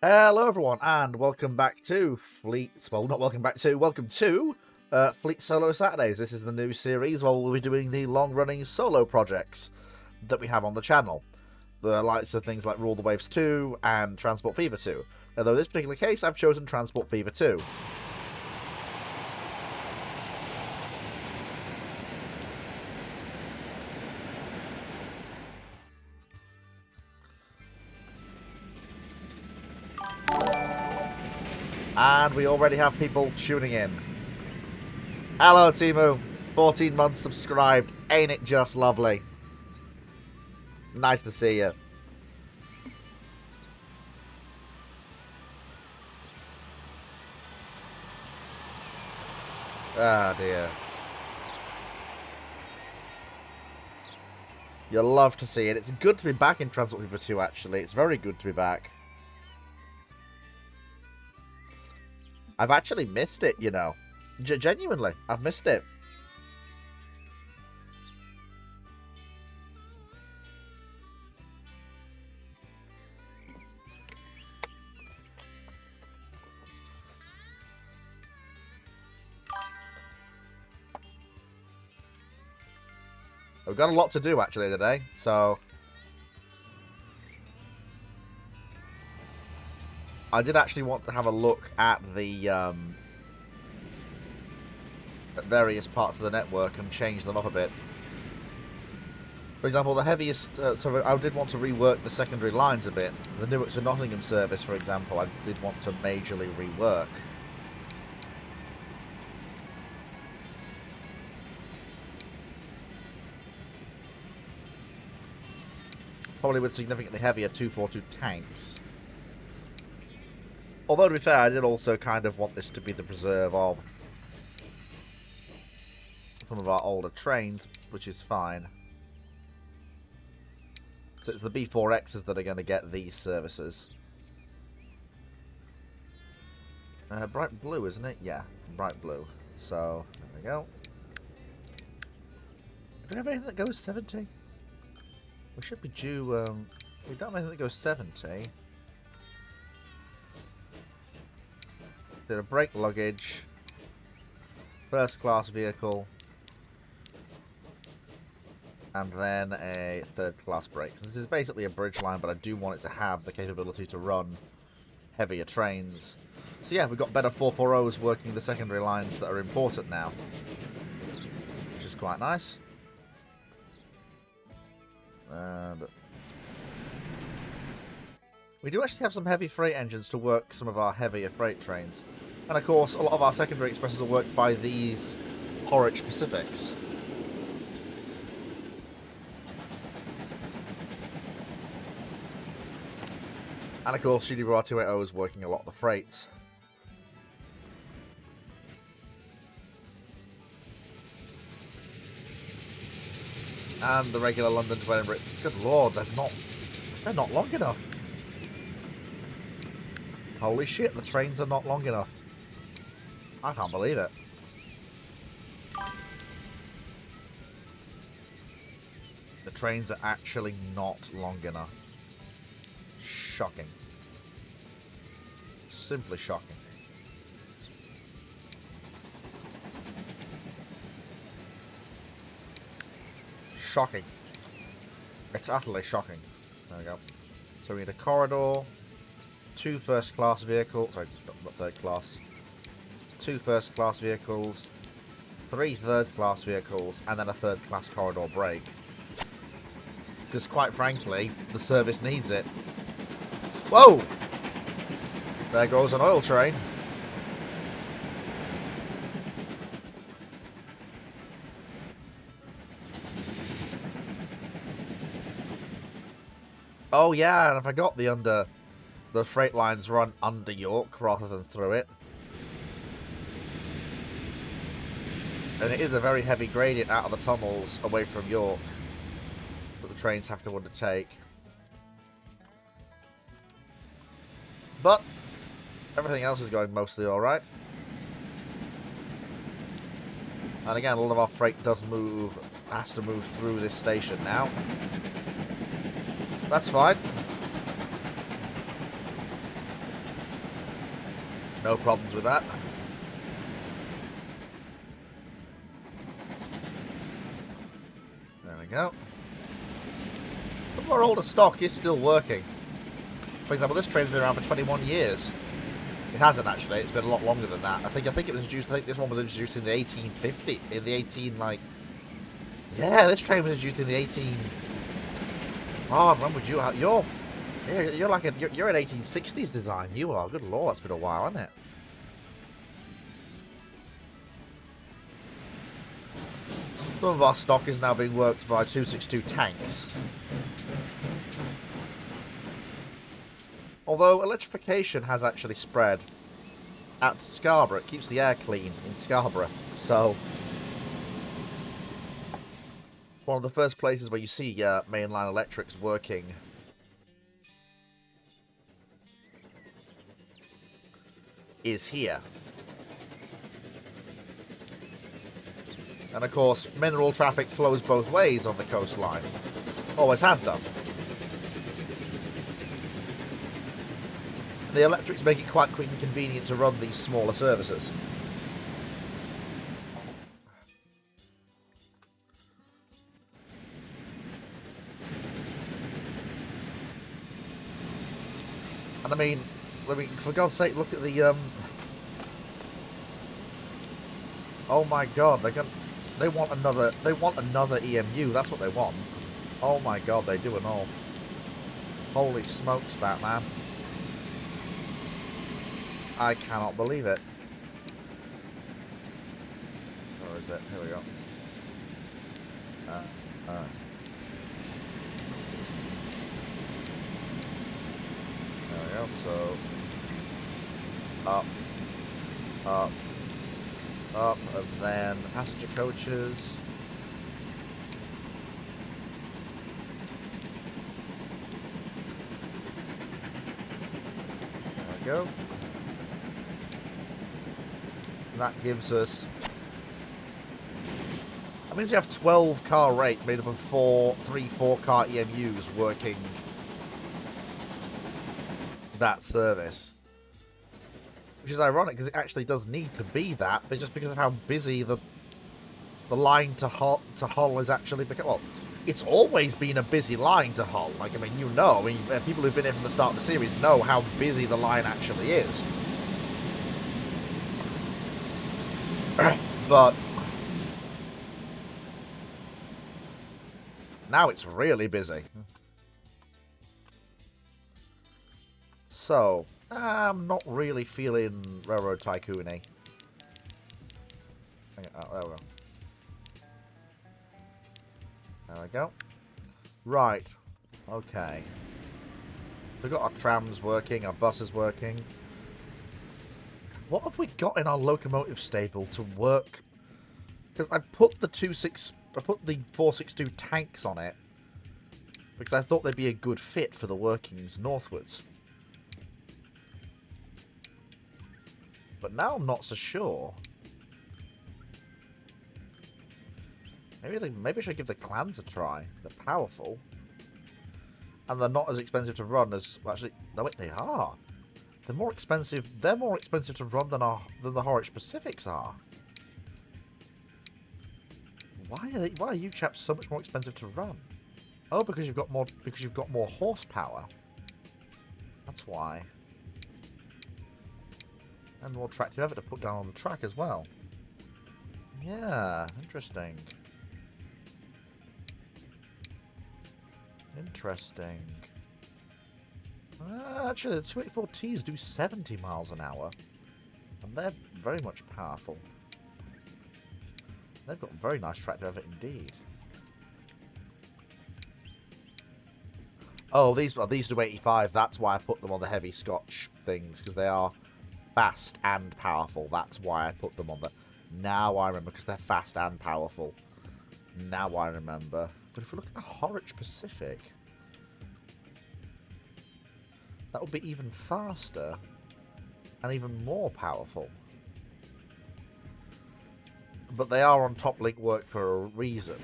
Hello everyone and welcome back to welcome to Fleet Solo Saturdays. This is the new series where we'll be doing the long-running solo projects that we have on the channel. The likes of things like Rule the Waves 2 and Transport Fever 2. Although in this particular case I've chosen Transport Fever 2. And we already have people tuning in. Hello, Timu. 14 months subscribed. Ain't it just lovely? Nice to see you. Ah, dear. You'll love to see it. It's good to be back in Transport Fever 2, actually. It's very good to be back. I've actually missed it, you know. Genuinely, I've missed it. We've got a lot to do, actually, today, so... I did actually want to have a look at the, at various parts of the network and change them up a bit. For example, the heaviest... so I did want to rework the secondary lines a bit. The Newark to Nottingham service, for example, I did want to majorly rework. Probably with significantly heavier 242 tanks. Although, to be fair, I did also kind of want this to be the preserve of some of our older trains, which is fine. So it's the B4Xs that are going to get these services. Bright blue, isn't it? Yeah, bright blue. So, there we go. Do we have anything that goes 70? We should be due, we don't have anything that goes 70. Did a brake luggage, first class vehicle, and then a third class brakes. This is basically a bridge line, but I do want it to have the capability to run heavier trains. So yeah, we've got better 440s working the secondary lines that are important now, which is quite nice. And we do actually have some heavy freight engines to work some of our heavier freight trains. And of course, a lot of our secondary expresses are worked by these Horwich Pacifics. And of course, GWR280 is working a lot of the freights. And the regular London to Edinburgh. Good lord, they're not long enough. Holy shit, the trains are not long enough. I can't believe it. The trains are actually not long enough. Shocking. Simply shocking. Shocking. It's utterly shocking. There we go. So we need a corridor, 2 first class vehicles, sorry, not third class, 2 first class vehicles, 3 third class vehicles, and then a third class corridor brake. Because quite frankly, the service needs it. Whoa! There goes an oil train. Oh yeah, and I forgot the freight lines run under York rather than through it. And it is a very heavy gradient out of the tunnels away from York that the trains have to undertake. But everything else is going mostly alright. And again, a lot of our freight has to move through this station now. That's fine. No problems with that. There we go. But our older stock is still working. For example, this train's been around for 21 years. It hasn't actually. It's been a lot longer than that. I think it was introduced. I think this one was introduced in the 1850. In the 18 like. Yeah, this train was introduced in the 18. Oh, when would you? You're like you're an 1860s design. You are. Good lord, it's been a while, hasn't it? Some of our stock is now being worked by 262 tanks. Although electrification has actually spread out to Scarborough. It keeps the air clean in Scarborough. So, one of the first places where you see mainline electrics working is here. And of course, mineral traffic flows both ways on the coastline. Always has done. The electrics make it quite quick and convenient to run these smaller services. And I mean, for God's sake, look at the oh my God, they want another EMU. That's what they want. Oh my God, they do and all. Holy smokes, Batman. I cannot believe it. Where is it? Here we go. There we go. So up, and then passenger coaches. There we go. And that gives us... That means we have 12 car rate made up of 4 car EMUs working that service. Which is ironic because it actually does need to be that, but just because of how busy the line to Hull is actually become. Well, it's always been a busy line to Hull. Like, I mean, people who've been here from the start of the series know how busy the line actually is. But now it's really busy. So, I'm not really feeling Railroad Tycoon-y. Oh, there we go. There we go. Right. Okay. We've got our trams working, our buses working. What have we got in our locomotive stable to work? Because I put the 462 tanks on it because I thought they'd be a good fit for the workings northwards. But now I'm not so sure. Maybe I should give the clans a try. They're powerful. And they're not as expensive to run as... Well, actually, no, wait, they are. They're more expensive. They're more expensive to run than the Horwich Pacifics are. Why are you chaps so much more expensive to run? Oh, because you've got more horsepower. That's why. And more tractive effort to put down on the track as well. Yeah, interesting. Interesting. Actually, the 284Ts do 70 miles an hour. And they're very much powerful. They've got very nice tractive effort indeed. Oh, these do 85. That's why I put them on the heavy Scotch things, because they are fast and powerful. That's why I put them on the... Now I remember, because they're fast and powerful. Now I remember. But if we look at the Horwich Pacific, that would be even faster and even more powerful. But they are on top link work for a reason,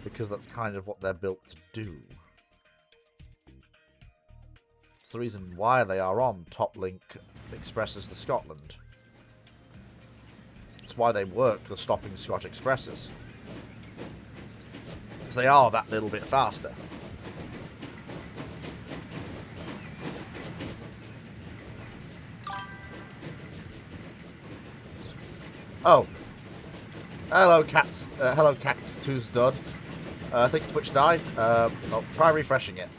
because that's kind of what they're built to do. the reason why they are on Top Link Expresses to Scotland. It's why they work the stopping Scotch Expresses. Because they are that little bit faster. Oh. Hello, Cats. Hello, Cats 2's Dud. I think Twitch died. I'll try refreshing it.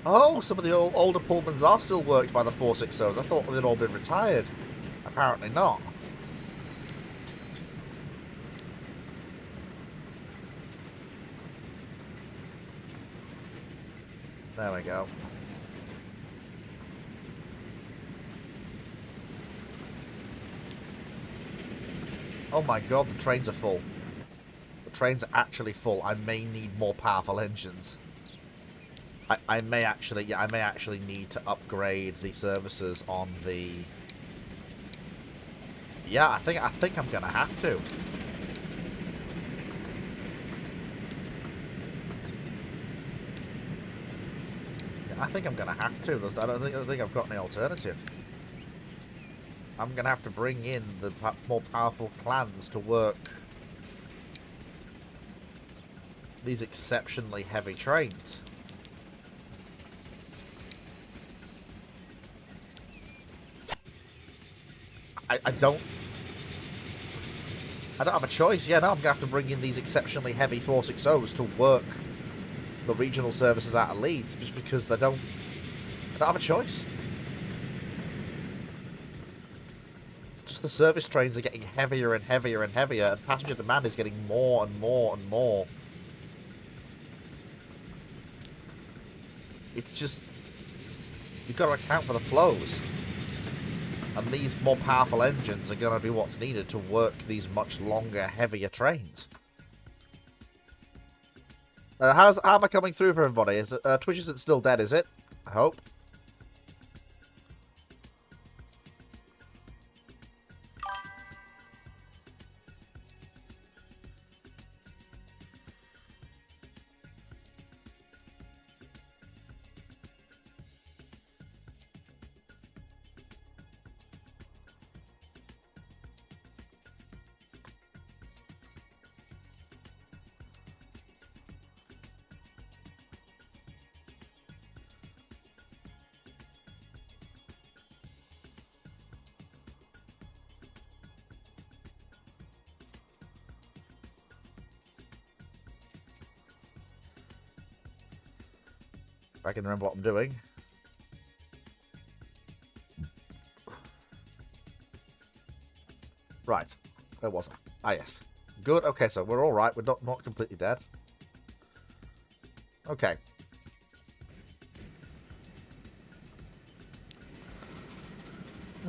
Oh, some of the older Pullmans are still worked by the 460s. I thought they'd all been retired. Apparently not. There we go. Oh my god, the trains are full. The trains are actually full. I may need more powerful engines. I may actually need to upgrade the services on the... Yeah, I think I'm gonna have to. I think I'm gonna have to. I don't think I've got any alternative. I'm gonna have to bring in the more powerful clans to work these exceptionally heavy trains. I don't have a choice. Yeah, no, I'm gonna have to bring in these exceptionally heavy 460s to work the regional services out of Leeds, just because I don't have a choice. Just the service trains are getting heavier and heavier and heavier, and passenger demand is getting more and more and more. It's just... you've got to account for the flows. And these more powerful engines are going to be what's needed to work these much longer, heavier trains. How am I coming through for everybody? Twitch isn't still dead, is it? I hope. If I can remember what I'm doing. Right. Where was I? Ah, yes. Good. Okay, so we're all right. We're not completely dead. Okay.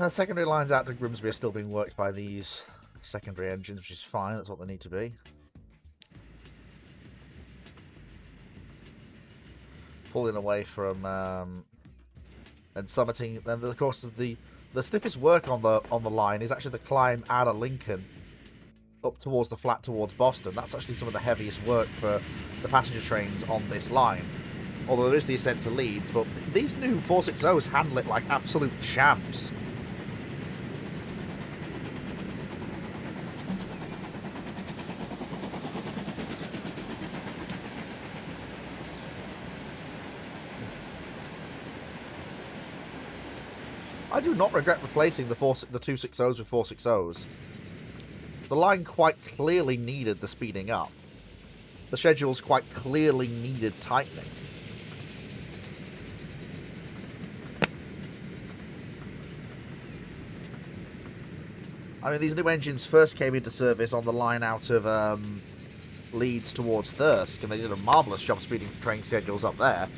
Secondary lines out to Grimsby are still being worked by these secondary engines, which is fine. That's what they need to be. Pulling away from and summiting. Then of course the stiffest work on the line is actually the climb out of Lincoln up towards the flat towards Boston. That's actually some of the heaviest work for the passenger trains on this line. Although there is the ascent to Leeds, but these new 460s handle it like absolute champs. I do not regret replacing the 260s with 460s. The line quite clearly needed the speeding up. The schedules quite clearly needed tightening. I mean, these new engines first came into service on the line out of Leeds towards Thirsk, and they did a marvellous job speeding train schedules up there.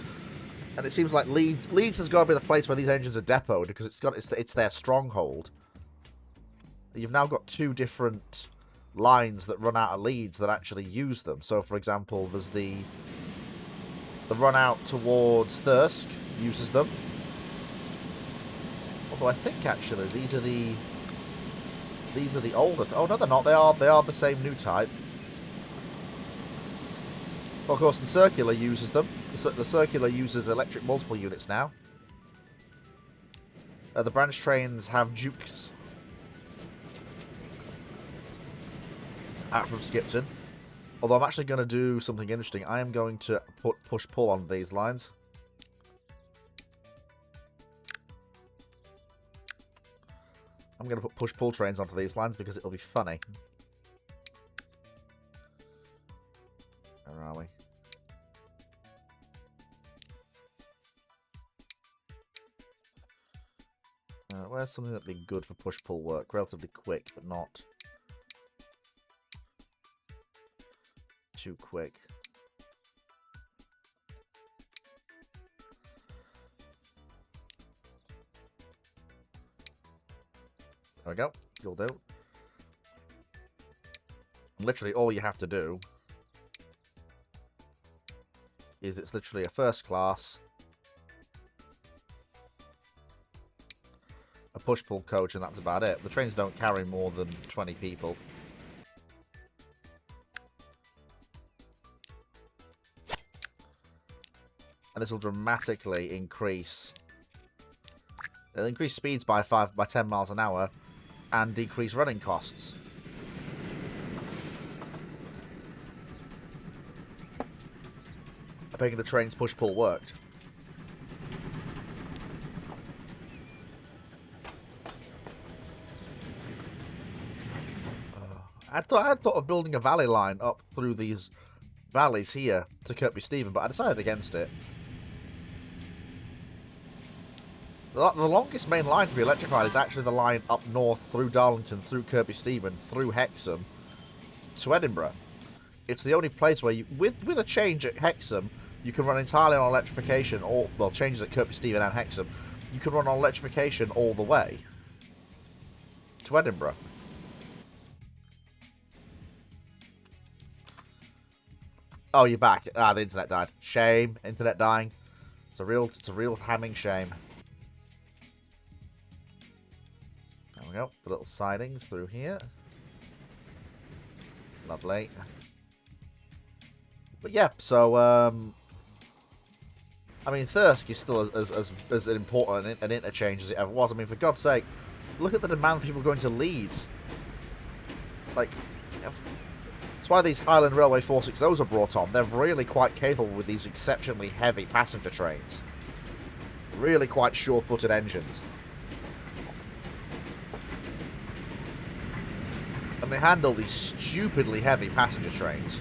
And it seems like Leeds has got to be the place where these engines are depoted, because it's their stronghold. You've now got two different lines that run out of Leeds that actually use them. So, for example, there's the run out towards Thirsk uses them. Although I think actually these are the older. Oh no, they're not. They are the same new type. Well, of course, the circular uses them. The circular uses electric multiple units now. The branch trains have Dukes out from Skipton. Although I'm actually going to do something interesting. I am going to put push-pull on these lines. I'm going to put push-pull trains onto these lines because it'll be funny. Where are we? Where's something that'd be good for push-pull work? Relatively quick, but not too quick. There we go. You'll do. Literally, all you have to do is it's literally a first class, a push-pull coach, and that's about it. The trains don't carry more than 20 people. And this will dramatically increase. It'll increase speeds by 10 miles an hour and decrease running costs. I think the train's push-pull worked. I thought of building a valley line up through these valleys here to Kirkby Stephen, but I decided against it. The longest main line to be electrified is actually the line up north through Darlington, through Kirkby Stephen, through Hexham to Edinburgh. It's the only place where you, with a change at Hexham, you can run entirely on electrification, or, well, changes at Kirkby Stephen and Hexham, you can run on electrification all the way to Edinburgh. Oh, you're back. Ah, the internet died. Shame. Internet dying. It's a real hamming shame. There we go. The little sidings through here. Lovely. But yeah, so I mean, Thirsk is still as important an interchange as it ever was. I mean, for God's sake, look at the demand for people going to Leeds. Like, that's why these Highland Railway 460s are brought on. They're really quite capable with these exceptionally heavy passenger trains. Really quite sure-footed engines. And they handle these stupidly heavy passenger trains.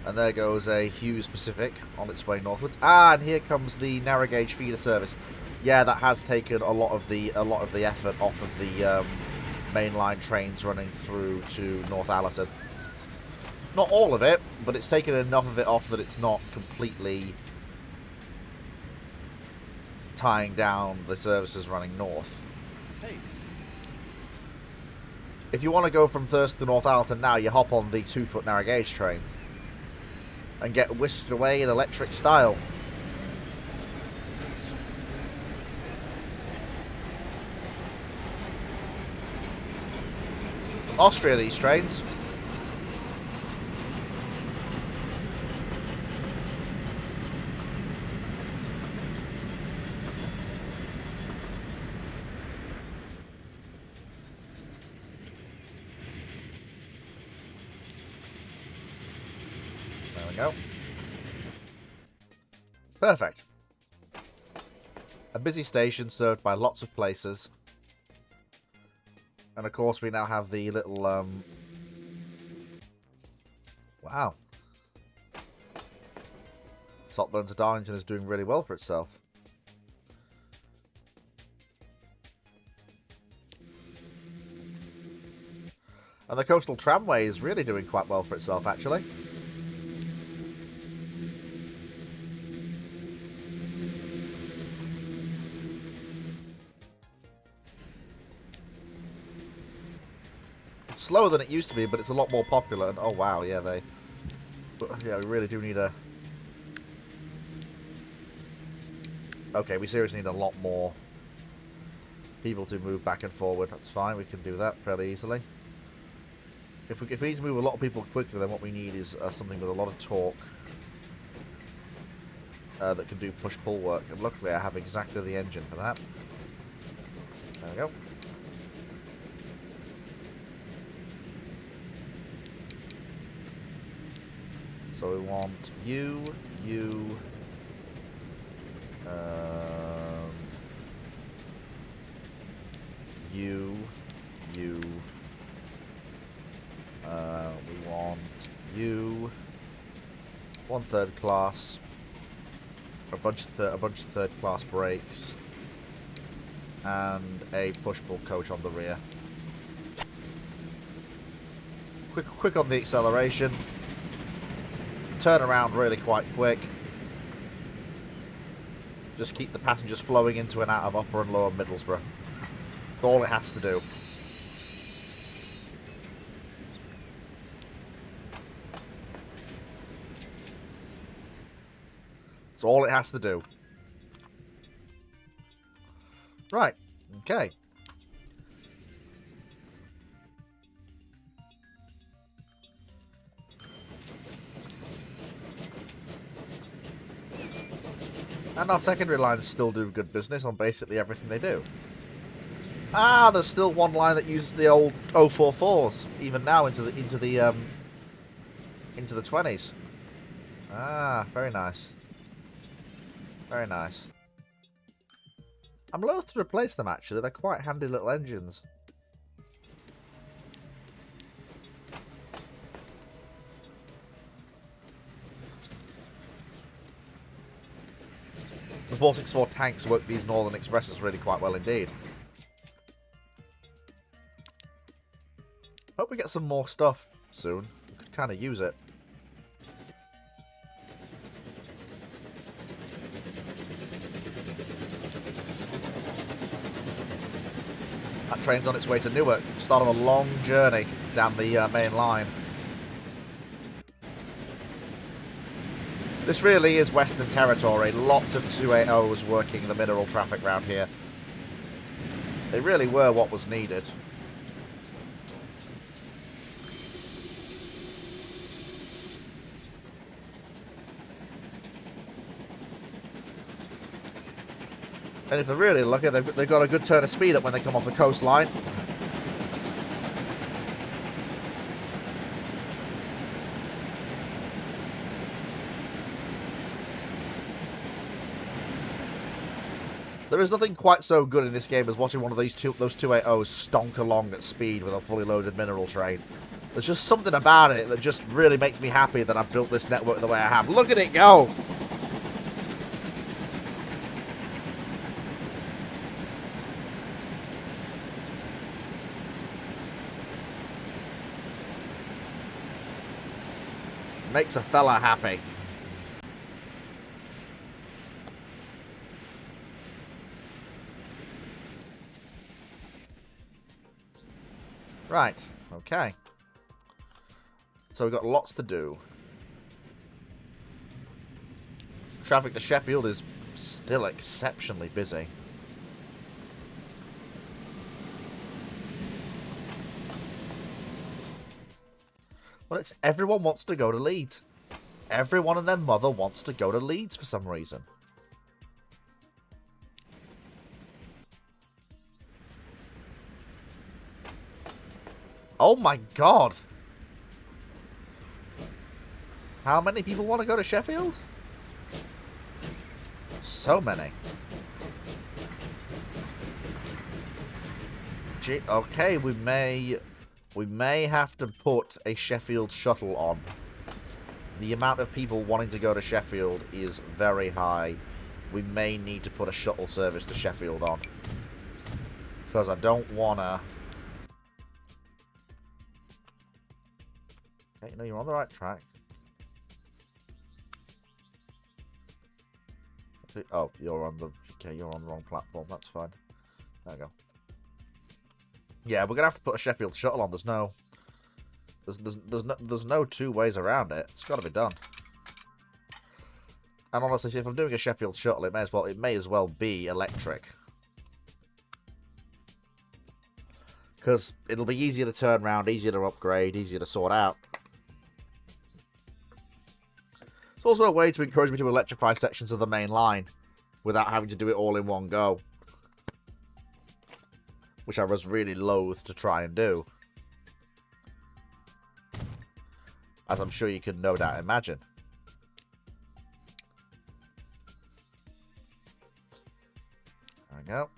And there goes a Hughes Pacific on its way northwards. Ah, and here comes the narrow gauge feeder service. Yeah, that has taken a lot of the effort off of the mainline trains running through to North Allerton. Not all of it, but it's taken enough of it off that it's not completely tying down the services running north. Hey. If you want to go from Thirsk to North Allerton now, you hop on the 2-foot narrow gauge train and get whisked away in electric style. Austria, these trains. There we go. Perfect. A busy station served by lots of places. And of course we now have the little, wow. Saltburn to Darlington is doing really well for itself. And the Coastal Tramway is really doing quite well for itself, actually. Slower than it used to be, but it's a lot more popular. And oh wow, yeah, we really do need a. Okay, we seriously need a lot more people to move back and forward. That's fine. We can do that fairly easily. if we need to move a lot of people quicker, then what we need is something with a lot of torque that can do push-pull work. And luckily, I have exactly the engine for that. There we go. So we want you, you, you. We want you. 1/3 class. A bunch of third class brakes. And a push-pull coach on the rear. Quick on the acceleration. Turn around really quite quick. Just keep the passengers flowing into and out of Upper and Lower Middlesbrough. That's all it has to do. That's all it has to do. Right. Okay. And our secondary lines still do good business on basically everything they do. Ah, there's still one line that uses the old 044s, even now into the 20s. Ah, very nice. Very nice. I'm loath to replace them, actually. They're quite handy little engines. The 464 tanks work these Northern Expresses really quite well indeed. Hope we get some more stuff soon. We could kind of use it. That train's on its way to Newark. Start on a long journey down the main line. This really is Western Territory. Lots of 280s working the mineral traffic round here. They really were what was needed. And if they're really lucky, they've got a good turn of speed up when they come off the coastline. There is nothing quite so good in this game as watching one of those 280s stonk along at speed with a fully loaded mineral train. There's just something about it that just really makes me happy that I've built this network the way I have. Look at it go! Makes a fella happy. Right, okay. So we've got lots to do. Traffic to Sheffield is still exceptionally busy. Well, it's everyone wants to go to Leeds. Everyone and their mother wants to go to Leeds for some reason. Oh my god! How many people want to go to Sheffield? So many. Gee, okay, we may have to put a Sheffield shuttle on. The amount of people wanting to go to Sheffield is very high. We may need to put a shuttle service to Sheffield on. Because I don't want to... Okay, no, you're on the right track. Oh, you're on the... Okay, you're on the wrong platform. That's fine. There we go. Yeah, we're gonna have to put a Sheffield shuttle on. There's no two ways around it. It's got to be done. And honestly, if I'm doing a Sheffield shuttle, it may as well be electric. Because it'll be easier to turn around, easier to upgrade, easier to sort out. It's also a way to encourage me to electrify sections of the main line without having to do it all in one go. Which I was really loath to try and do. As I'm sure you can no doubt imagine. There we go.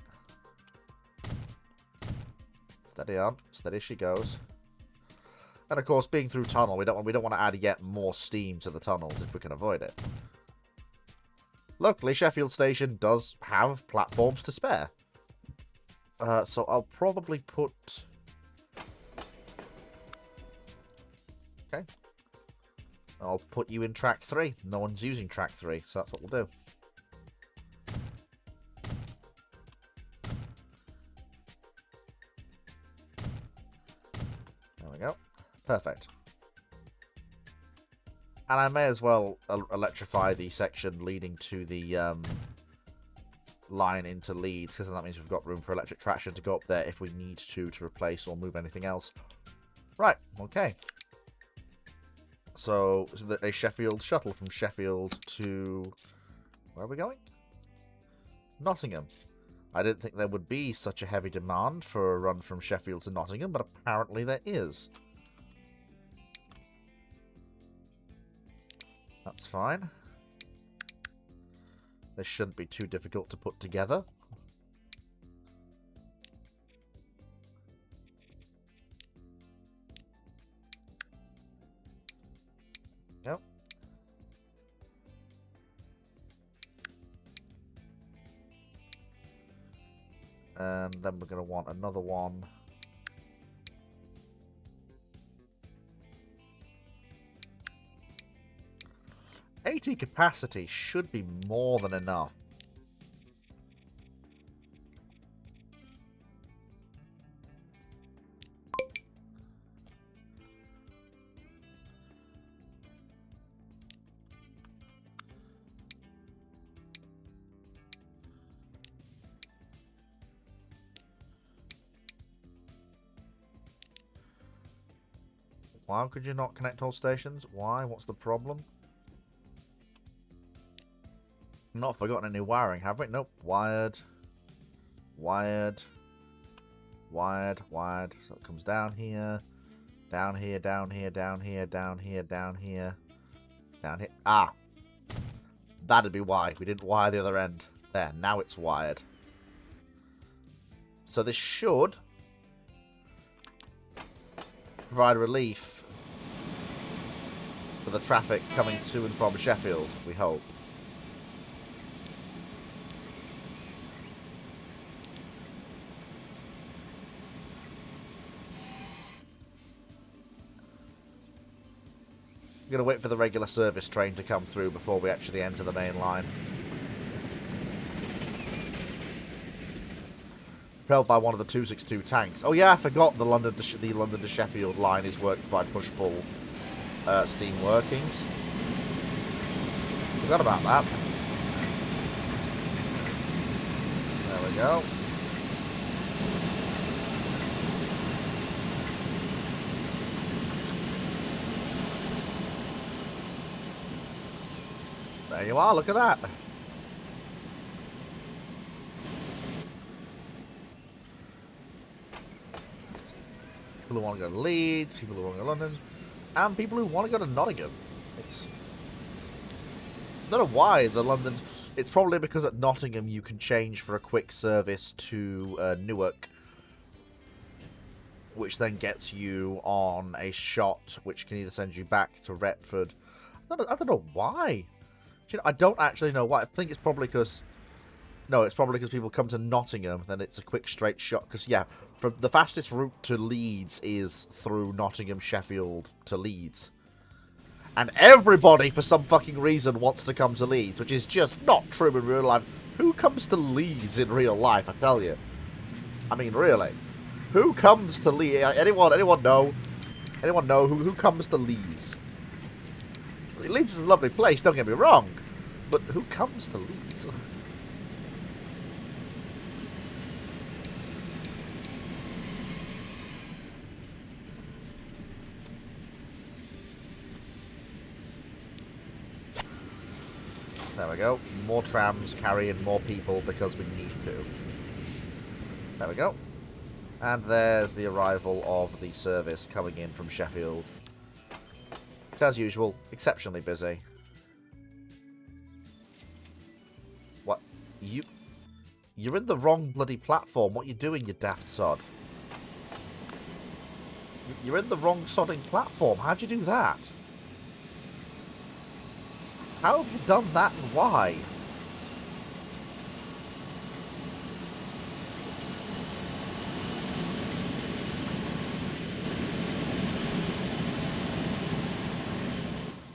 Steady on. Steady she goes. And of course, being through tunnel, we don't want to add yet more steam to the tunnels if we can avoid it. Luckily, Sheffield Station does have platforms to spare. So I'll probably put... Okay. I'll put you in track 3. No one's using track 3, so that's what we'll do. There we go. Perfect. And I may as well electrify the section leading to the line into Leeds, because that means we've got room for electric traction to go up there if we need to replace or move anything else. Right, okay. So, a Sheffield shuttle from Sheffield to... Where are we going? Nottingham. I didn't think there would be such a heavy demand for a run from Sheffield to Nottingham, but apparently there is. That's fine. This shouldn't be too difficult to put together. Yep. And then we're going to want another one. $80 capacity should be more than enough. Why could you not connect all stations? Why? What's the problem? Not forgotten any wiring, have we? Nope. Wired. Wired. Wired. Wired. So it comes down here. Down here, down here, down here, down here, down here. Down here. Ah! That'd be why. We didn't wire the other end. There, now it's wired. So this should provide relief for the traffic coming to and from Sheffield, we hope. I'm going to wait for the regular service train to come through before we actually enter the main line. Propelled by one of the 262 tanks. Oh yeah, I forgot the London to Sheffield line is worked by push-pull steam workings. Forgot about that. There we go. There you are, look at that. People who want to go to Leeds, people who want to go to London, and people who want to go to Nottingham. It's... I don't know why the London... It's probably because at Nottingham you can change for a quick service to Newark, which then gets you on a shot, which can either send you back to Retford. I don't know why. You know, I don't actually know why. I think it's probably because... No, it's probably because people come to Nottingham, then it's a quick straight shot. Because, yeah, from the fastest route to Leeds is through Nottingham, Sheffield to Leeds. And everybody, for some fucking reason, wants to come to Leeds, which is just not true in real life. Who comes to Leeds in real life, I tell you? I mean, really. Who comes to Leeds? Anyone know? Anyone know who comes to Leeds? Leeds is a lovely place, don't get me wrong. But who comes to Leeds? There we go. More trams carrying more people because we need to. There we go. And there's the arrival of the service coming in from Sheffield. As usual, exceptionally busy. What? You're in the wrong bloody platform. What are you doing, you daft sod? You're in the wrong sodding platform. How'd you do that? How have you done that and why?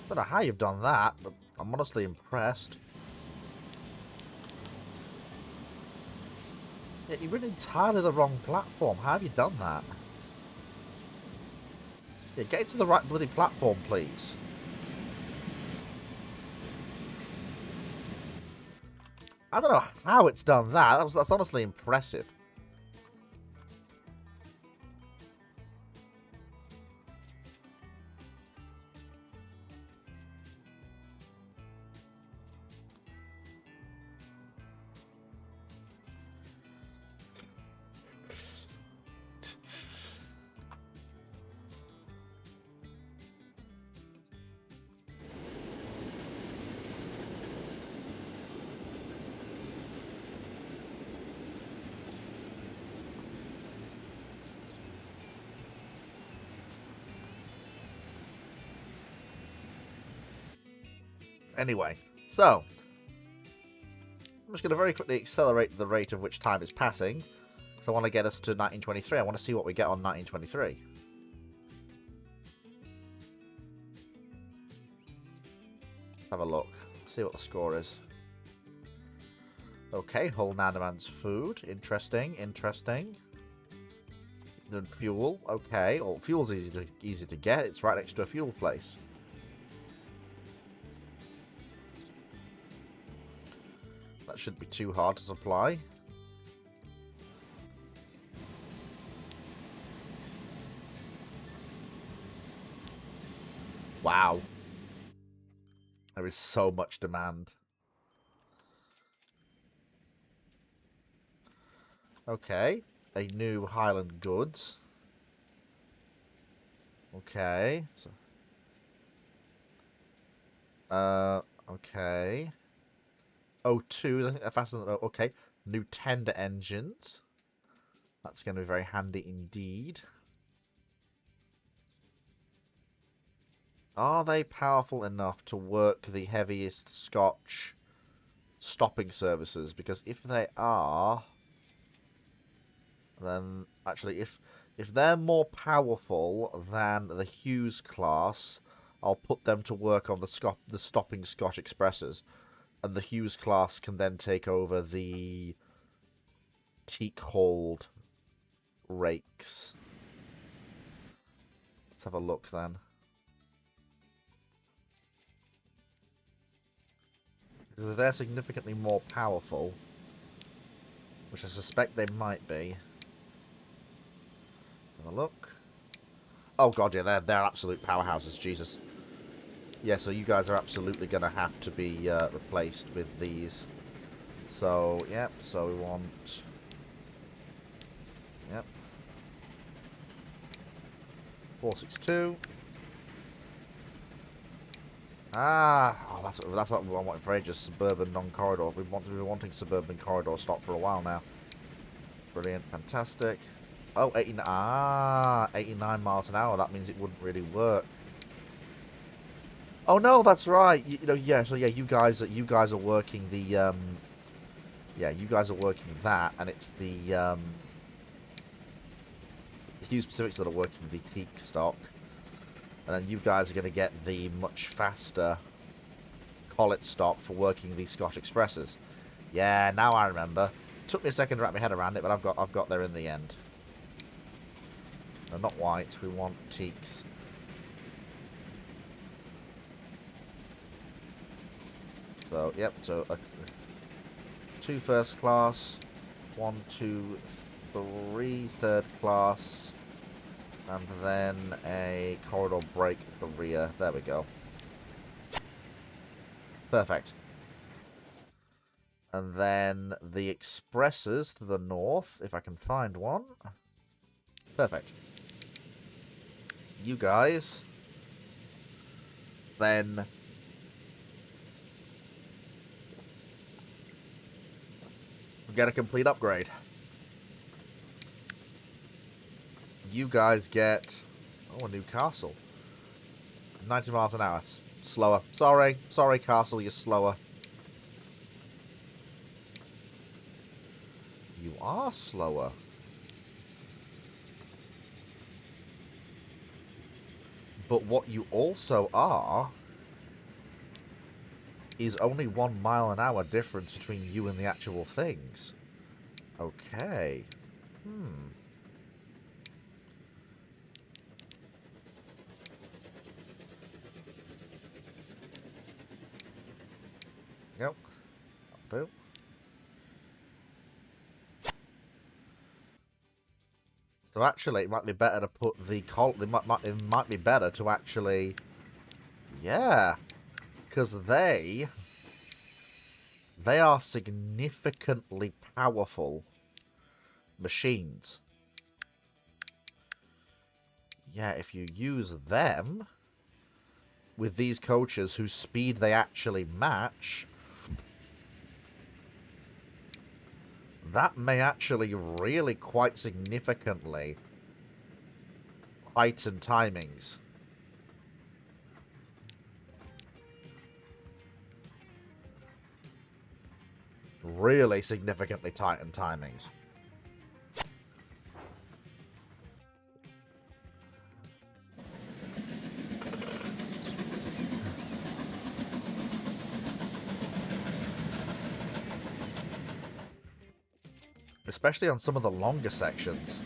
I don't know how you've done that, but I'm honestly impressed. Yeah, you're in entirely the wrong platform. How have you done that? Yeah, get into the right bloody platform, please. I don't know how it's done that. That's honestly impressive. Anyway, so I'm just going to very quickly accelerate the rate of which time is passing. So I want to get us to 1923. I want to see what we get on 1923. Have a look. See what the score is. Okay, whole Nandoman's food. Interesting, interesting. The fuel. Okay, well, fuel's easy to get. It's right next to a fuel place. That shouldn't be too hard to supply. Wow. There is so much demand. Okay. A new Highland Goods. Okay. Okay. O2s, I think they're faster than... Okay. New tender engines. That's going to be very handy indeed. Are they powerful enough to work the heaviest Scotch stopping services? Because if they are... Then, actually, if they're more powerful than the Hughes class, I'll put them to work on the stopping Scotch Expresses. And the Hughes class can then take over the teak hauled rakes. Let's have a look then. Because they're significantly more powerful, which I suspect they might be. Have a look. Oh god, yeah, they're absolute powerhouses, Jesus. Yeah, so you guys are absolutely going to have to be replaced with these. So, yep, so we want... Yep. 462. Ah, oh, that's what we wanted for ages. Suburban non-corridor. We've been wanting suburban corridor stock for a while now. Brilliant, fantastic. Oh, 89 miles an hour. That means it wouldn't really work. Oh no, that's right. You know, yeah. So yeah, you guys are working the yeah, you guys are working that, and it's the Hughes Pacifics that are working the teak stock. And then you guys are going to get the much faster Collet stock for working the Scotch Expresses. Yeah, now I remember. Took me a second to wrap my head around it, but I've got there in the end. No, not white. We want teaks. So, yep. So, 2 first class, 1, 2, 3 third class. And then a corridor break at the rear. There we go. Perfect. And then the expresses to the north, if I can find one. Perfect. You guys then get a complete upgrade. You guys get... Oh, a new castle. 90 miles an hour. Slower. Sorry. Sorry, castle, you're slower. You are slower. But what you also are is only 1 mile an hour difference between you and the actual things. Okay. Yep. Boom. So actually, it might be better to put the it might be better to actually, yeah, because they are significantly powerful machines. Yeah, if you use them with these coaches whose speed they actually match, that may actually really quite significantly heighten timings. Really significantly tighten timings. Especially on some of the longer sections.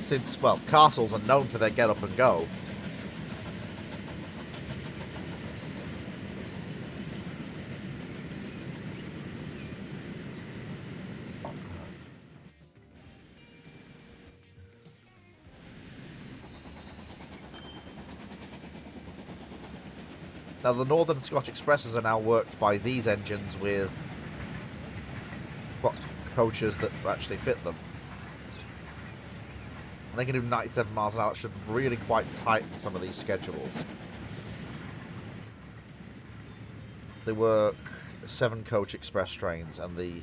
Since, well, castles are known for their get up and go. Now, the Northern Scotch Expresses are now worked by these engines with coaches that actually fit them. And they can do 97 miles an hour. It should really quite tighten some of these schedules. They work 7 coach express trains, and the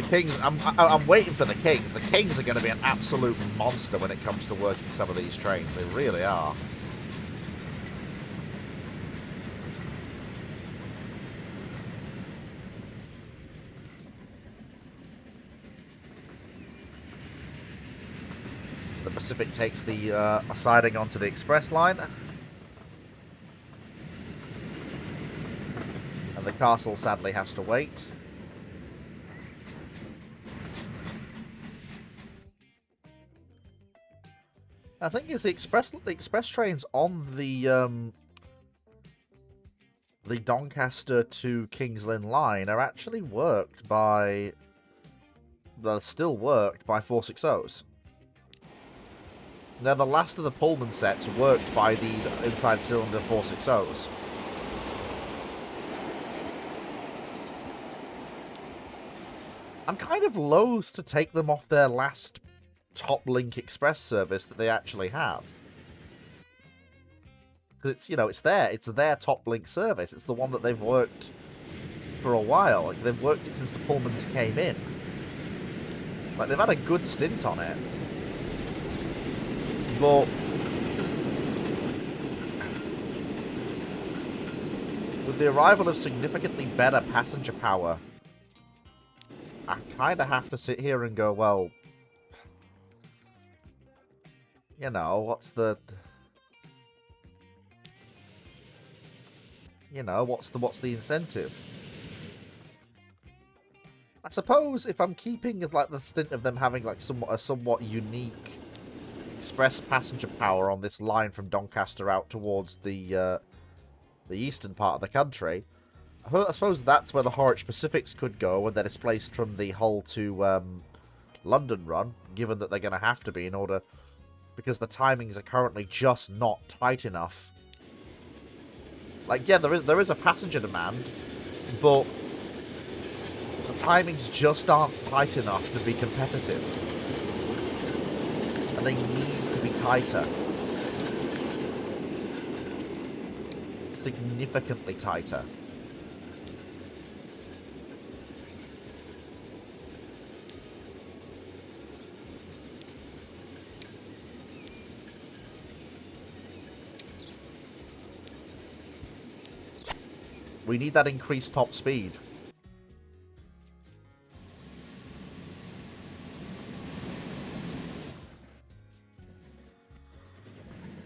Kings. I'm waiting for the Kings. The Kings are going to be an absolute monster when it comes to working some of these trains. They really are. The Pacific takes the siding onto the express line. And the castle sadly has to wait. I think is the express trains on the Doncaster to King's Lynn line are actually worked by... They're still worked by 460s. They're the last of the Pullman sets worked by these inside cylinder 460s. I'm kind of loath to take them off their last Top Link Express service that they actually have. Because it's, you know, it's their Top Link service. It's the one that they've worked for a while. Like, they've worked it since the Pullmans came in. Like, they've had a good stint on it. But with the arrival of significantly better passenger power, I kind of have to sit here and go, well, you know, what's the... You know, what's the incentive? I suppose if I'm keeping like the stint of them having like a somewhat unique express passenger power on this line from Doncaster out towards the eastern part of the country, I suppose that's where the Horwich Pacifics could go when they're displaced from the Hull to London run, given that they're going to have to be in order because the timings are currently just not tight enough. Like, yeah, there is a passenger demand, but the timings just aren't tight enough to be competitive. And they need to be tighter. Significantly tighter. We need that increased top speed.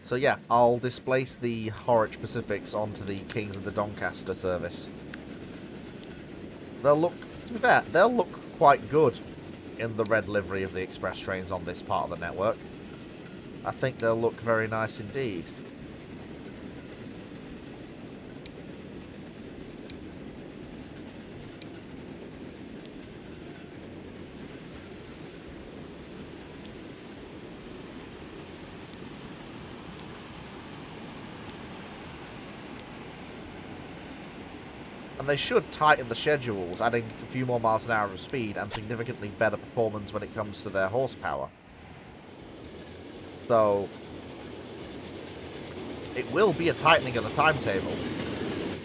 So yeah, I'll displace the Horwich Pacifics onto the Kings of the Doncaster service. They'll look, to be fair, they'll look quite good in the red livery of the express trains on this part of the network. I think they'll look very nice indeed. And they should tighten the schedules, adding a few more miles an hour of speed and significantly better performance when it comes to their horsepower. So, it will be a tightening of the timetable.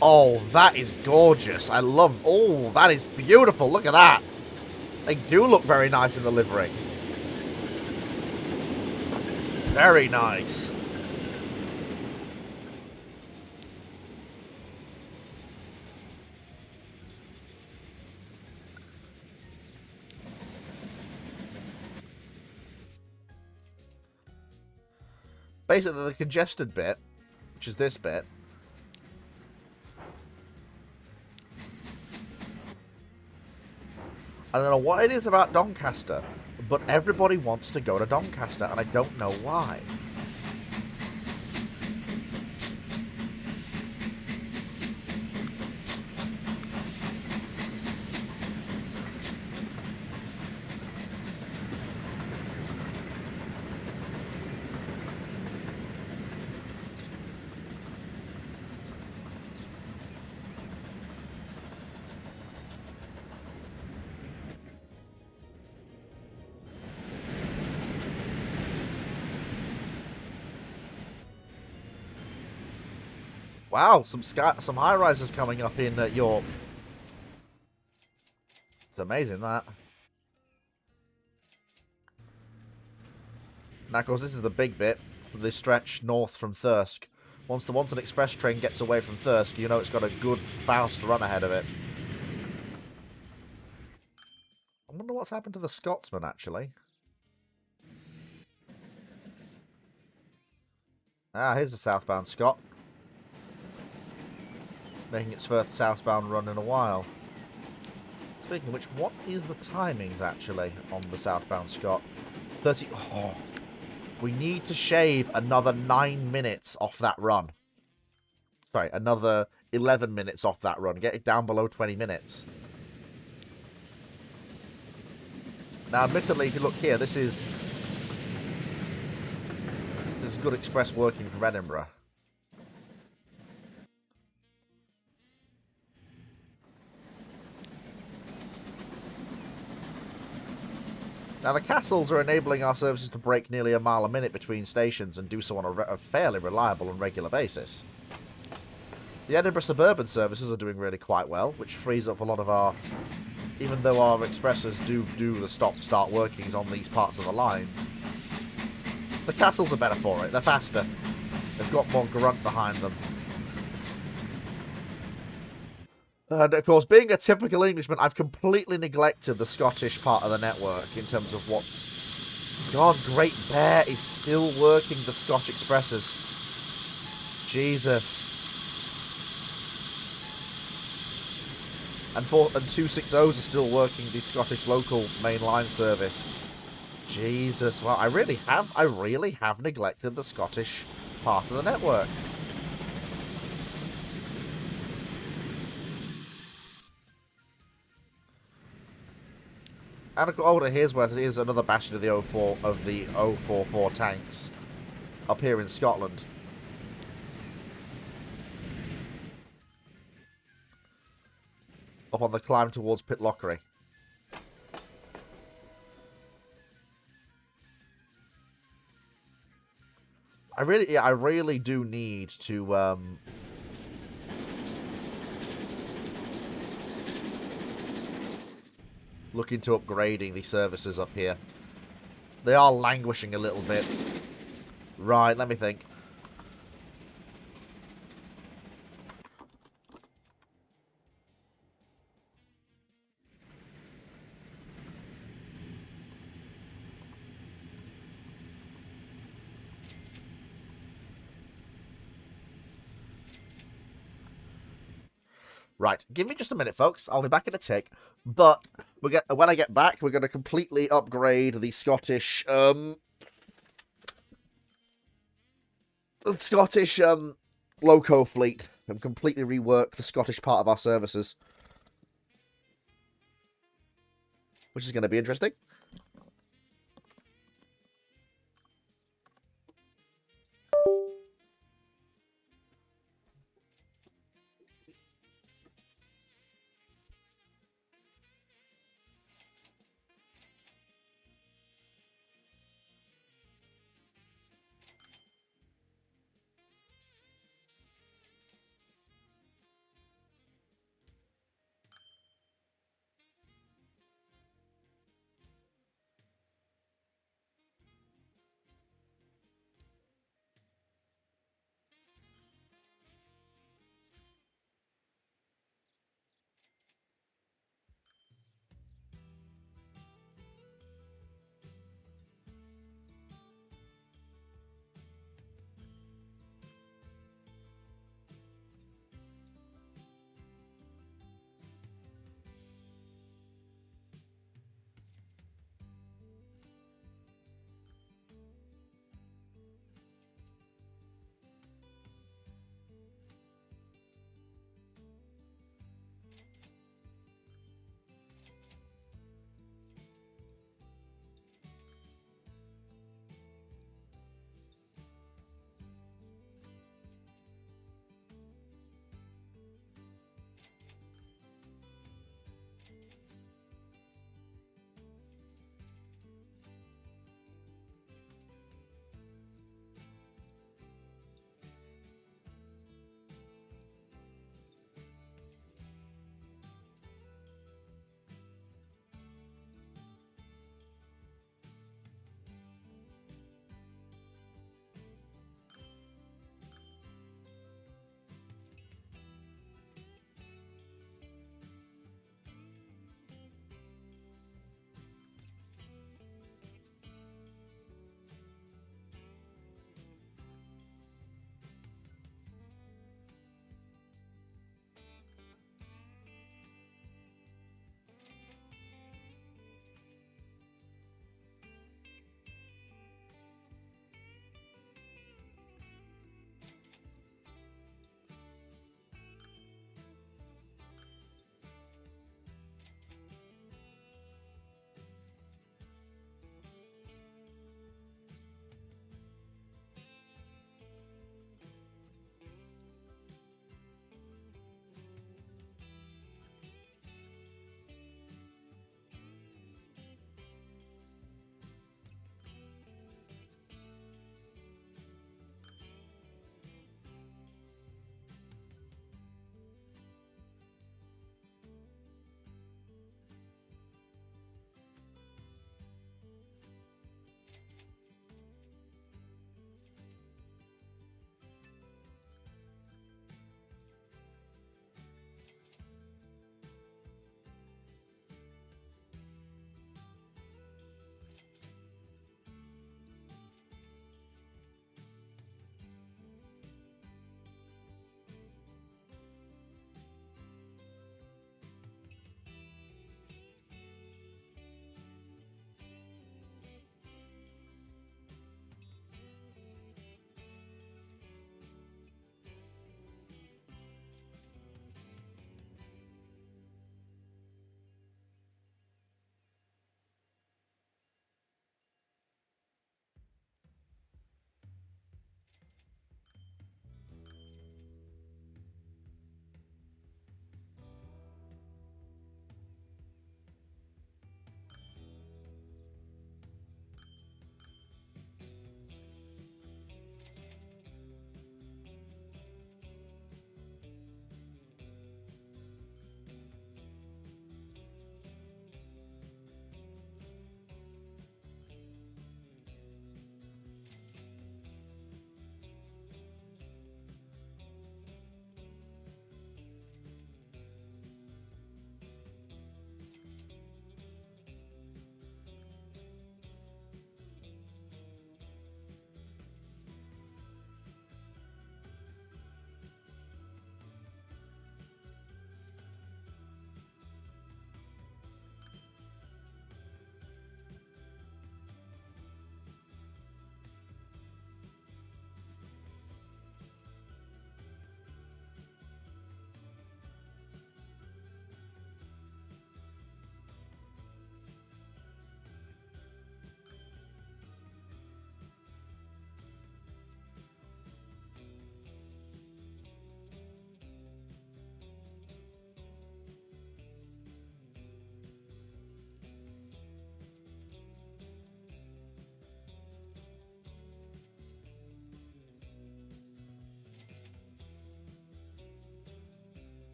Oh, that is gorgeous. I love... Oh, that is beautiful. Look at that. They do look very nice in the livery. Very nice. Basically, the congested bit, which is this bit, I don't know what it is about Doncaster, but everybody wants to go to Doncaster, and I don't know why. Wow, some high rises coming up in York. It's amazing that. Now, of course, this is the big bit, the stretch north from Thirsk. Once an express train gets away from Thirsk, you know it's got a good, fast run ahead of it. I wonder what's happened to the Scotsman, actually. Ah, here's a southbound Scot. Making its first southbound run in a while. Speaking of which, what is the timings, actually, on the southbound Scot? 30... Oh, we need to shave another 9 minutes off that run. Sorry, another 11 minutes off that run. Get it down below 20 minutes. Now, admittedly, if you look here, this is good express working from Edinburgh. Now, the castles are enabling our services to break nearly a mile a minute between stations and do so on a fairly reliable and regular basis. The Edinburgh suburban services are doing really quite well, which frees up a lot of our... Even though our expresses do the stop-start workings on these parts of the lines, the castles are better for it. They're faster. They've got more grunt behind them. And, of course, being a typical Englishman, I've completely neglected the Scottish part of the network in terms of what's... God, Great Bear is still working the Scotch Expresses. Jesus. And 260s are still working the Scottish local main line service. Jesus, well, I really have neglected the Scottish part of the network. And here's where here's another bastion of the 044 tanks up here in Scotland. Up on the climb towards Pitlochry. I really do need to look into upgrading the services up here. They are languishing a little bit. Right, let me think. Right, give me just a minute, folks. I'll be back in a tick. But when I get back, we're going to completely upgrade the Scottish loco fleet and completely rework the Scottish part of our services, which is going to be interesting.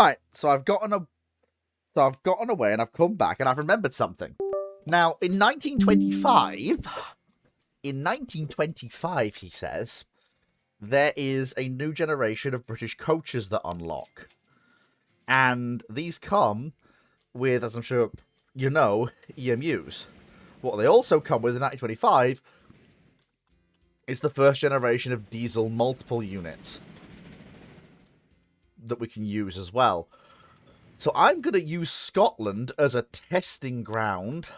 Right, so I've gotten away and I've come back and I've remembered something. Now, in 1925, he says, there is a new generation of British coaches that unlock. And these come with, as I'm sure you know, EMUs. What they also come with in 1925 is the first generation of diesel multiple units that we can use as well. So I'm going to use Scotland as a testing ground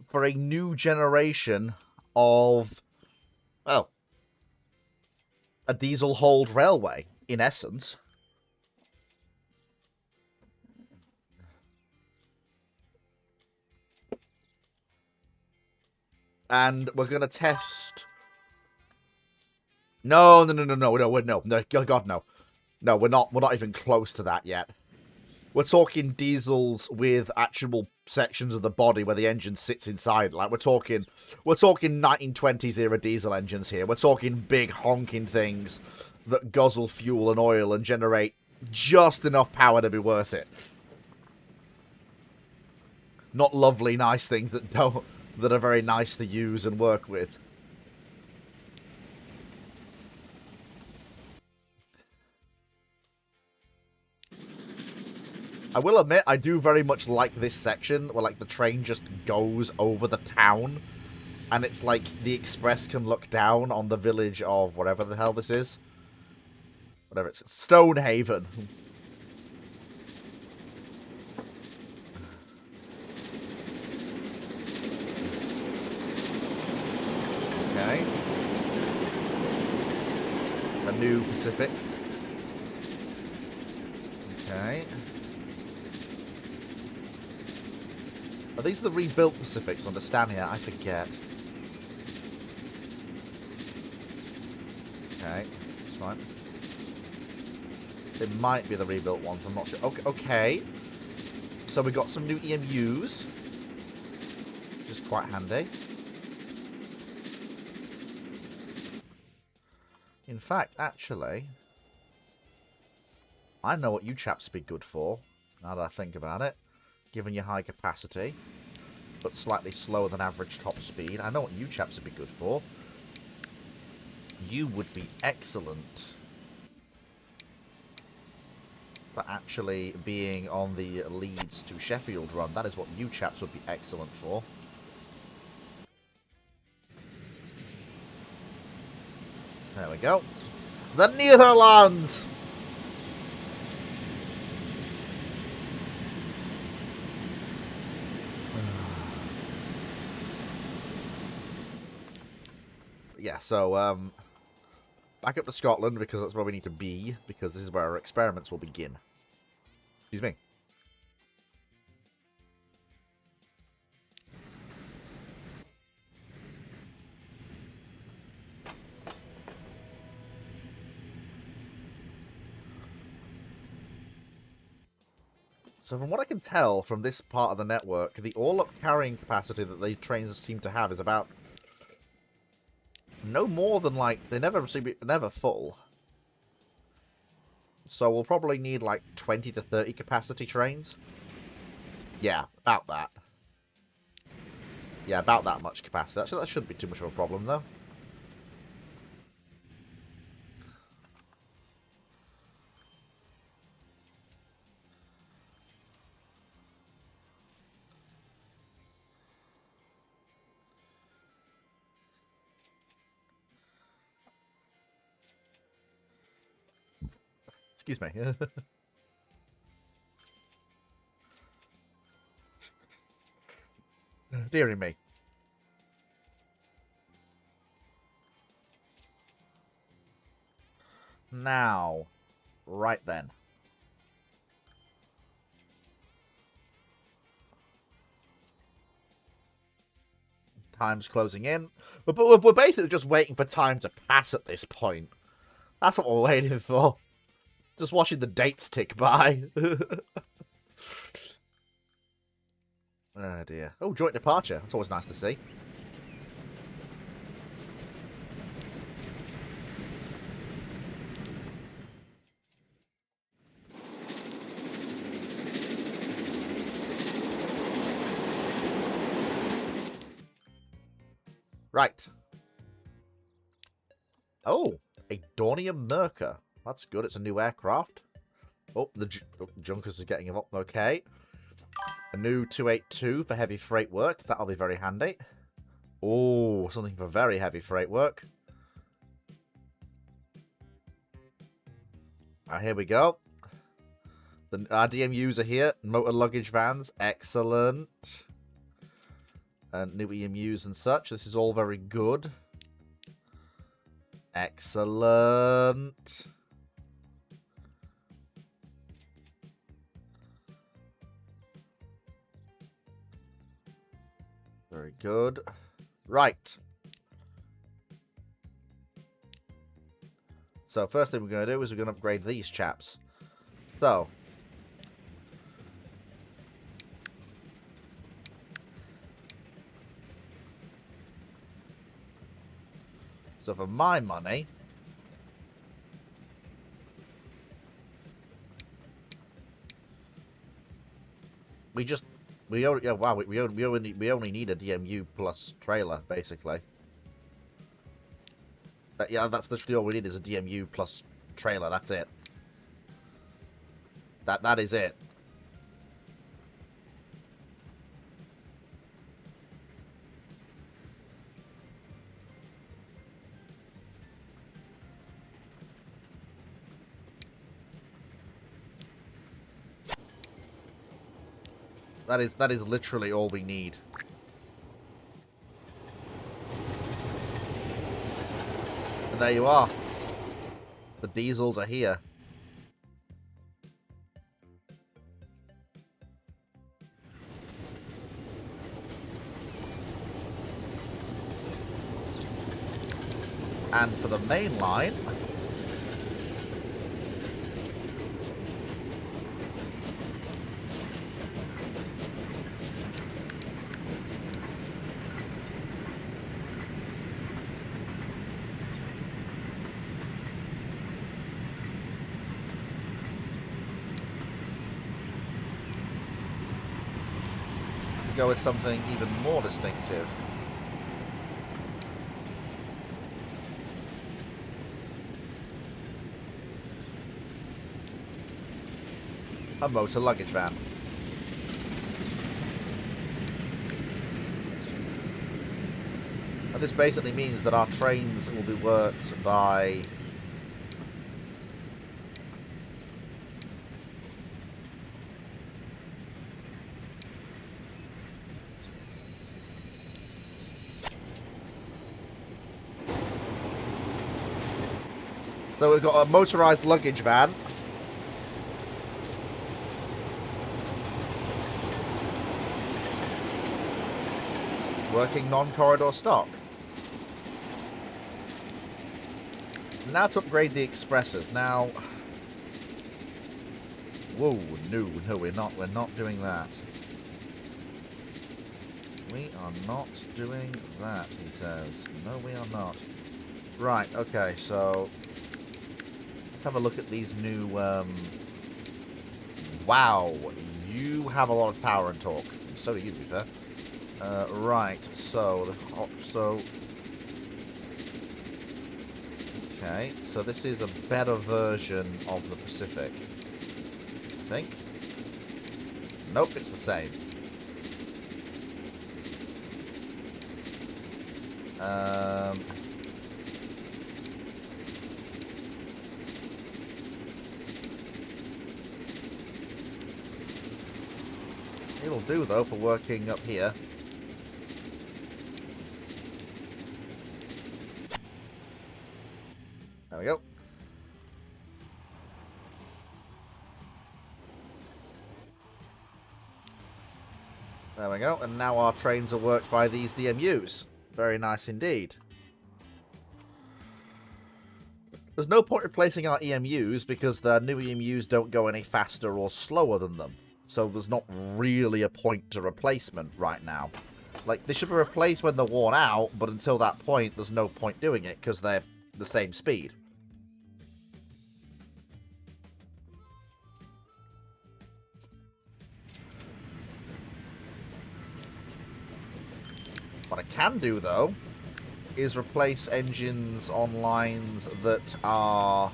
for a new generation of, well, a diesel-hauled railway, in essence. And we're going to test... No, God, no. No, we're not even close to that yet. We're talking diesels with actual sections of the body where the engine sits inside. Like, we're talking 1920s era diesel engines here. We're talking big honking things that guzzle fuel and oil and generate just enough power to be worth it. Not lovely, nice things that are very nice to use and work with. I will admit, I do very much like this section where, like, the train just goes over the town. And it's like the express can look down on the village of whatever the hell this is. Whatever it's... Stonehaven. Okay. A new Pacific. Okay. Are these the rebuilt Pacifics under Stania? I forget. Okay, it's fine. It might be the rebuilt ones, I'm not sure. Okay. So we got some new EMUs, which is quite handy. In fact, actually, I know what you chaps would be good for, now that I think about it. Given your high capacity, but slightly slower than average top speed. I know what you chaps would be good for. You would be excellent for actually being on the Leeds to Sheffield run. That is what you chaps would be excellent for. There we go. The Netherlands! Yeah, so, back up to Scotland, because that's where we need to be, because this is where our experiments will begin. Excuse me. So from what I can tell from this part of the network, the all-up carrying capacity that the trains seem to have is about no more than, like, they never seem to be never full. So we'll probably need like 20 to 30 capacity trains. Yeah, about that. Yeah, about that much capacity. That shouldn't be too much of a problem, though. Excuse me. Dearie me. Now, right then. Time's closing in. But we're basically just waiting for time to pass at this point. That's what we're waiting for. Just watching the dates tick by. Oh dear. Oh, joint departure. That's always nice to see. Right. Oh, a Dornium Merca. That's good. It's a new aircraft. Oh, the Junkers is getting up. Okay. A new 282 for heavy freight work. That'll be very handy. Oh, something for very heavy freight work. Here we go. Our DMUs are here. Motor luggage vans. Excellent. And new EMUs and such. This is all very good. Excellent. Very good. Right. So first thing we're going to do is we're going to upgrade these chaps. So for my money, we only need a DMU plus trailer basically. But yeah, that's literally all we need is a DMU plus trailer. That's it. That is it. That is literally all we need. And there you are. The diesels are here. And for the main line, we go with something even more distinctive. A motor luggage van. And this basically means that our trains will be worked by so we've got a motorized luggage van. Working non-corridor stock. Now to upgrade the expressors. Now, whoa, no, we're not doing that. We are not doing that, he says. No, we are not. Right, okay, so let's have a look at these new, wow, you have a lot of power and torque. So do you, to be fair. Right, so okay, so this is a better version of the Pacific, I think. Nope, it's the same. It'll do though for working up here. There we go. There we go. And now our trains are worked by these DMUs. Very nice indeed. There's no point replacing our EMUs because the new EMUs don't go any faster or slower than them. So there's not really a point to replacement right now. Like, they should be replaced when they're worn out, but until that point, there's no point doing it because they're the same speed. What I can do, though, is replace engines on lines that are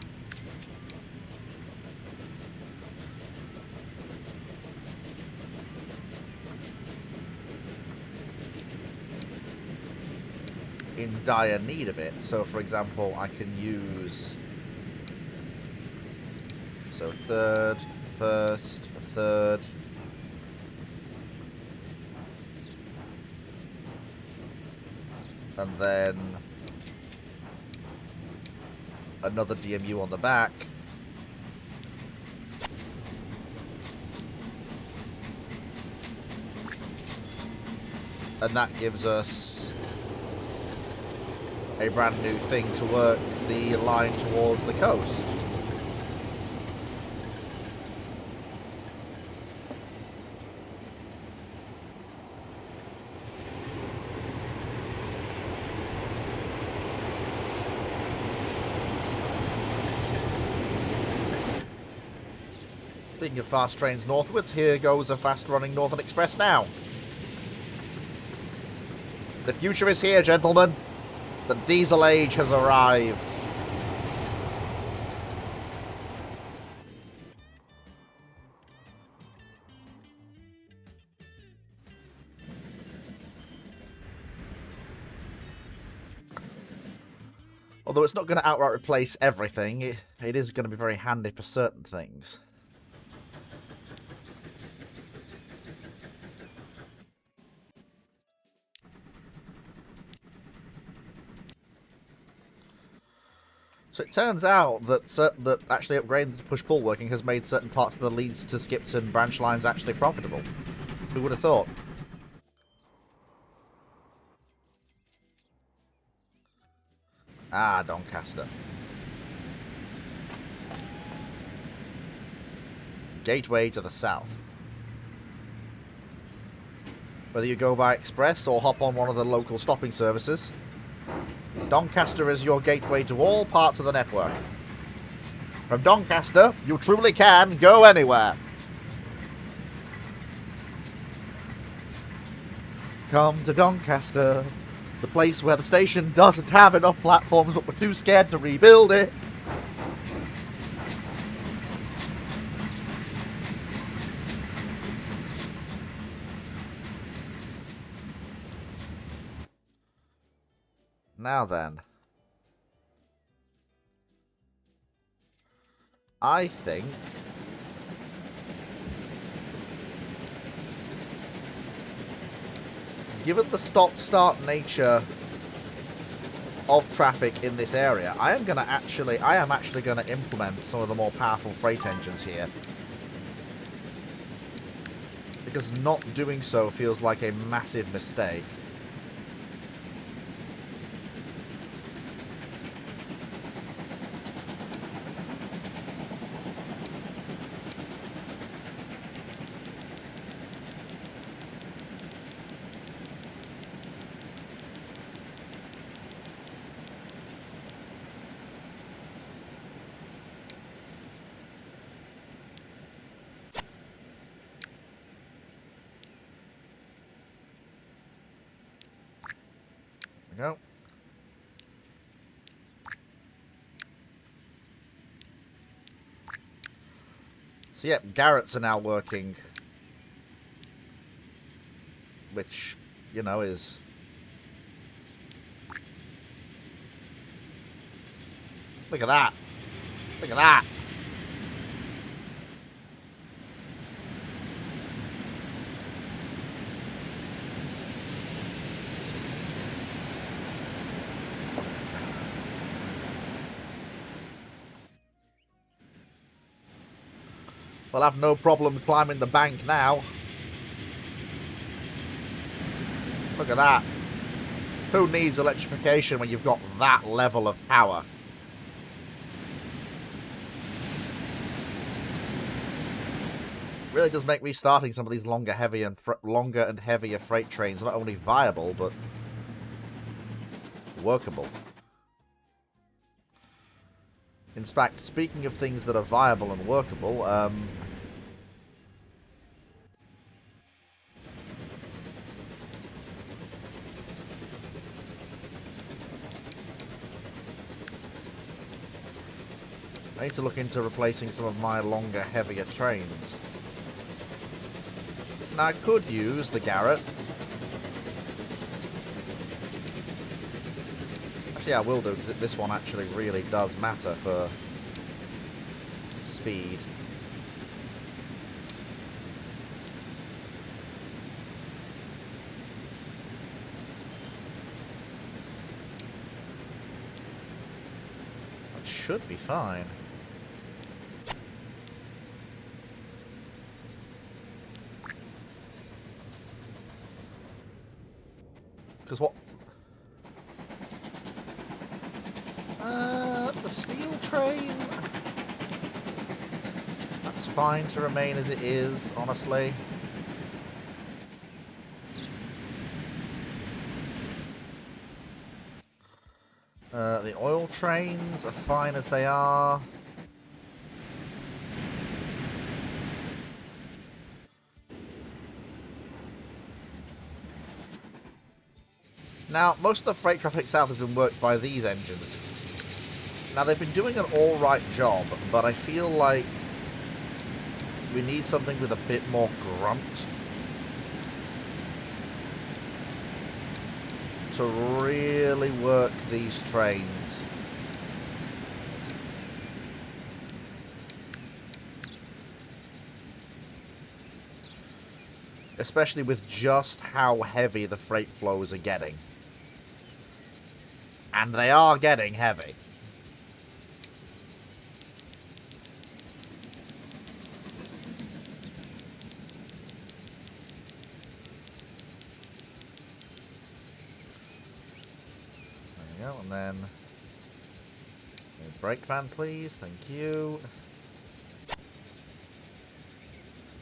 in dire need of it. So, for example, I can use... So, third, first, third... And then... another DMU on the back. And that gives us a brand new thing to work the line towards the coast. Speaking of fast trains northwards, here goes a fast-running Northern Express now. The future is here, gentlemen. The diesel age has arrived. Although it's not going to outright replace everything, it is going to be very handy for certain things. So it turns out that actually upgrading the push-pull working has made certain parts of the Leeds to Skipton branch lines actually profitable. Who would have thought? Ah, Doncaster. Gateway to the south. Whether you go by express or hop on one of the local stopping services, Doncaster is your gateway to all parts of the network. From Doncaster, you truly can go anywhere. Come to Doncaster, the place where the station doesn't have enough platforms but we're too scared to rebuild it. Now then. I think... given the stop-start nature of traffic in this area, I am actually going to implement some of the more powerful freight engines here. Because not doing so feels like a massive mistake. No. So, yep, Garrett's are now working. Which, you know, is... Look at that. Look at that. We'll have no problem climbing the bank now. Look at that. Who needs electrification when you've got that level of power? Really does make restarting some of these longer and heavier freight trains not only viable, but workable. In fact, speaking of things that are viable and workable, I need to look into replacing some of my longer, heavier trains. Now, I could use the Garrett. Actually, I will do, because this one actually really does matter for speed. That should be fine. Because what? The steel train? That's fine to remain as it is, honestly. The oil trains are fine as they are. Now, most of the freight traffic south has been worked by these engines. Now, they've been doing an alright job, but I feel like we need something with a bit more grunt to really work these trains. Especially with just how heavy the freight flows are getting. And they are getting heavy. There we go, and then brake van, please. Thank you.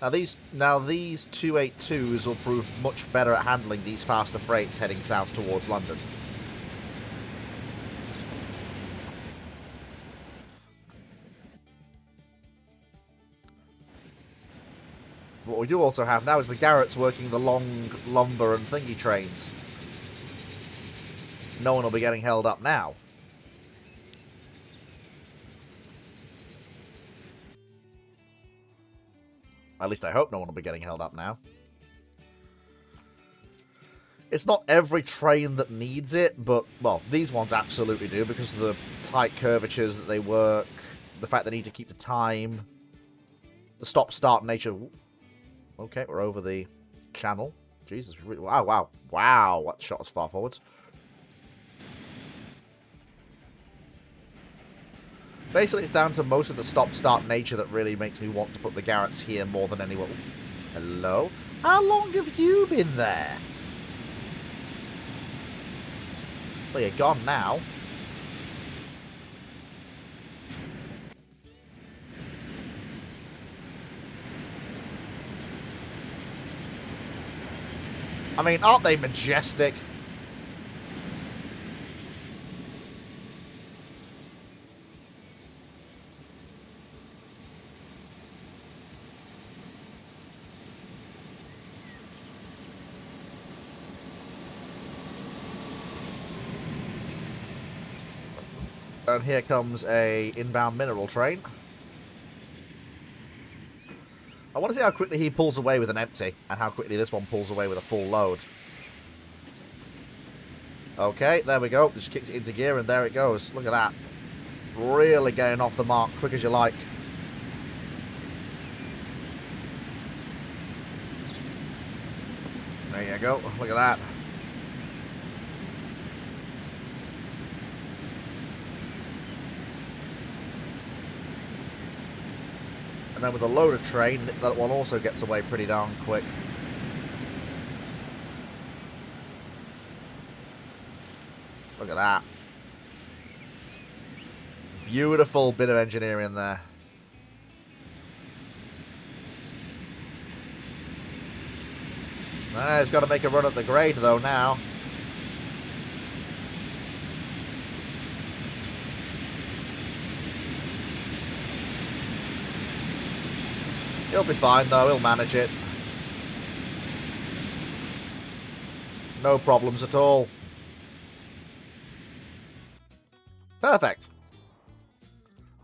Now these 282s will prove much better at handling these faster freights heading south towards London. What we do also have now is the Garretts working the long lumber and thingy trains. No one will be getting held up now. At least I hope no one will be getting held up now. It's not every train that needs it, but, well, these ones absolutely do because of the tight curvatures that they work, the fact they need to keep the time, the stop-start nature. Okay, we're over the channel. Jesus, wow, wow, wow, that shot us far forwards. Basically, it's down to most of the stop-start nature that really makes me want to put the Garretts here more than anyone. Hello? How long have you been there? Well, you're gone now. I mean, aren't they majestic? And here comes a inbound mineral train. I want to see how quickly he pulls away with an empty, and how quickly this one pulls away with a full load. Okay, there we go. Just kicked it into gear, and there it goes. Look at that. Really getting off the mark, quick as you like. There you go. Look at that. And then with a loaded train, that one also gets away pretty darn quick. Look at that. Beautiful bit of engineering there. He's got to make a run at the grade, though, now. He'll be fine, though. He'll manage it. No problems at all. Perfect.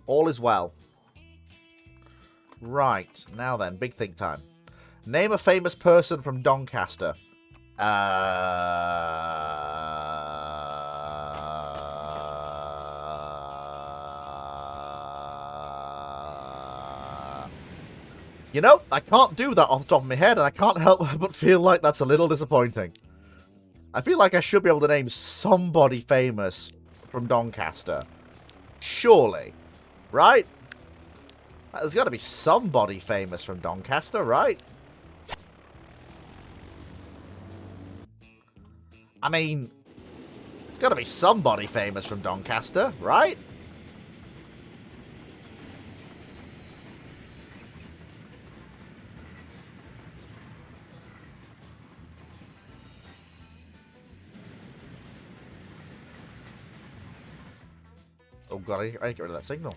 All is well. Right, now then, big think time. Name a famous person from Doncaster. You know, I can't do that off the top of my head, and I can't help but feel like that's a little disappointing. I feel like I should be able to name somebody famous from Doncaster. Surely. Right? There's got to be somebody famous from Doncaster, right? I mean, there's got to be somebody famous from Doncaster, right? Oh god, I need to get rid of that signal.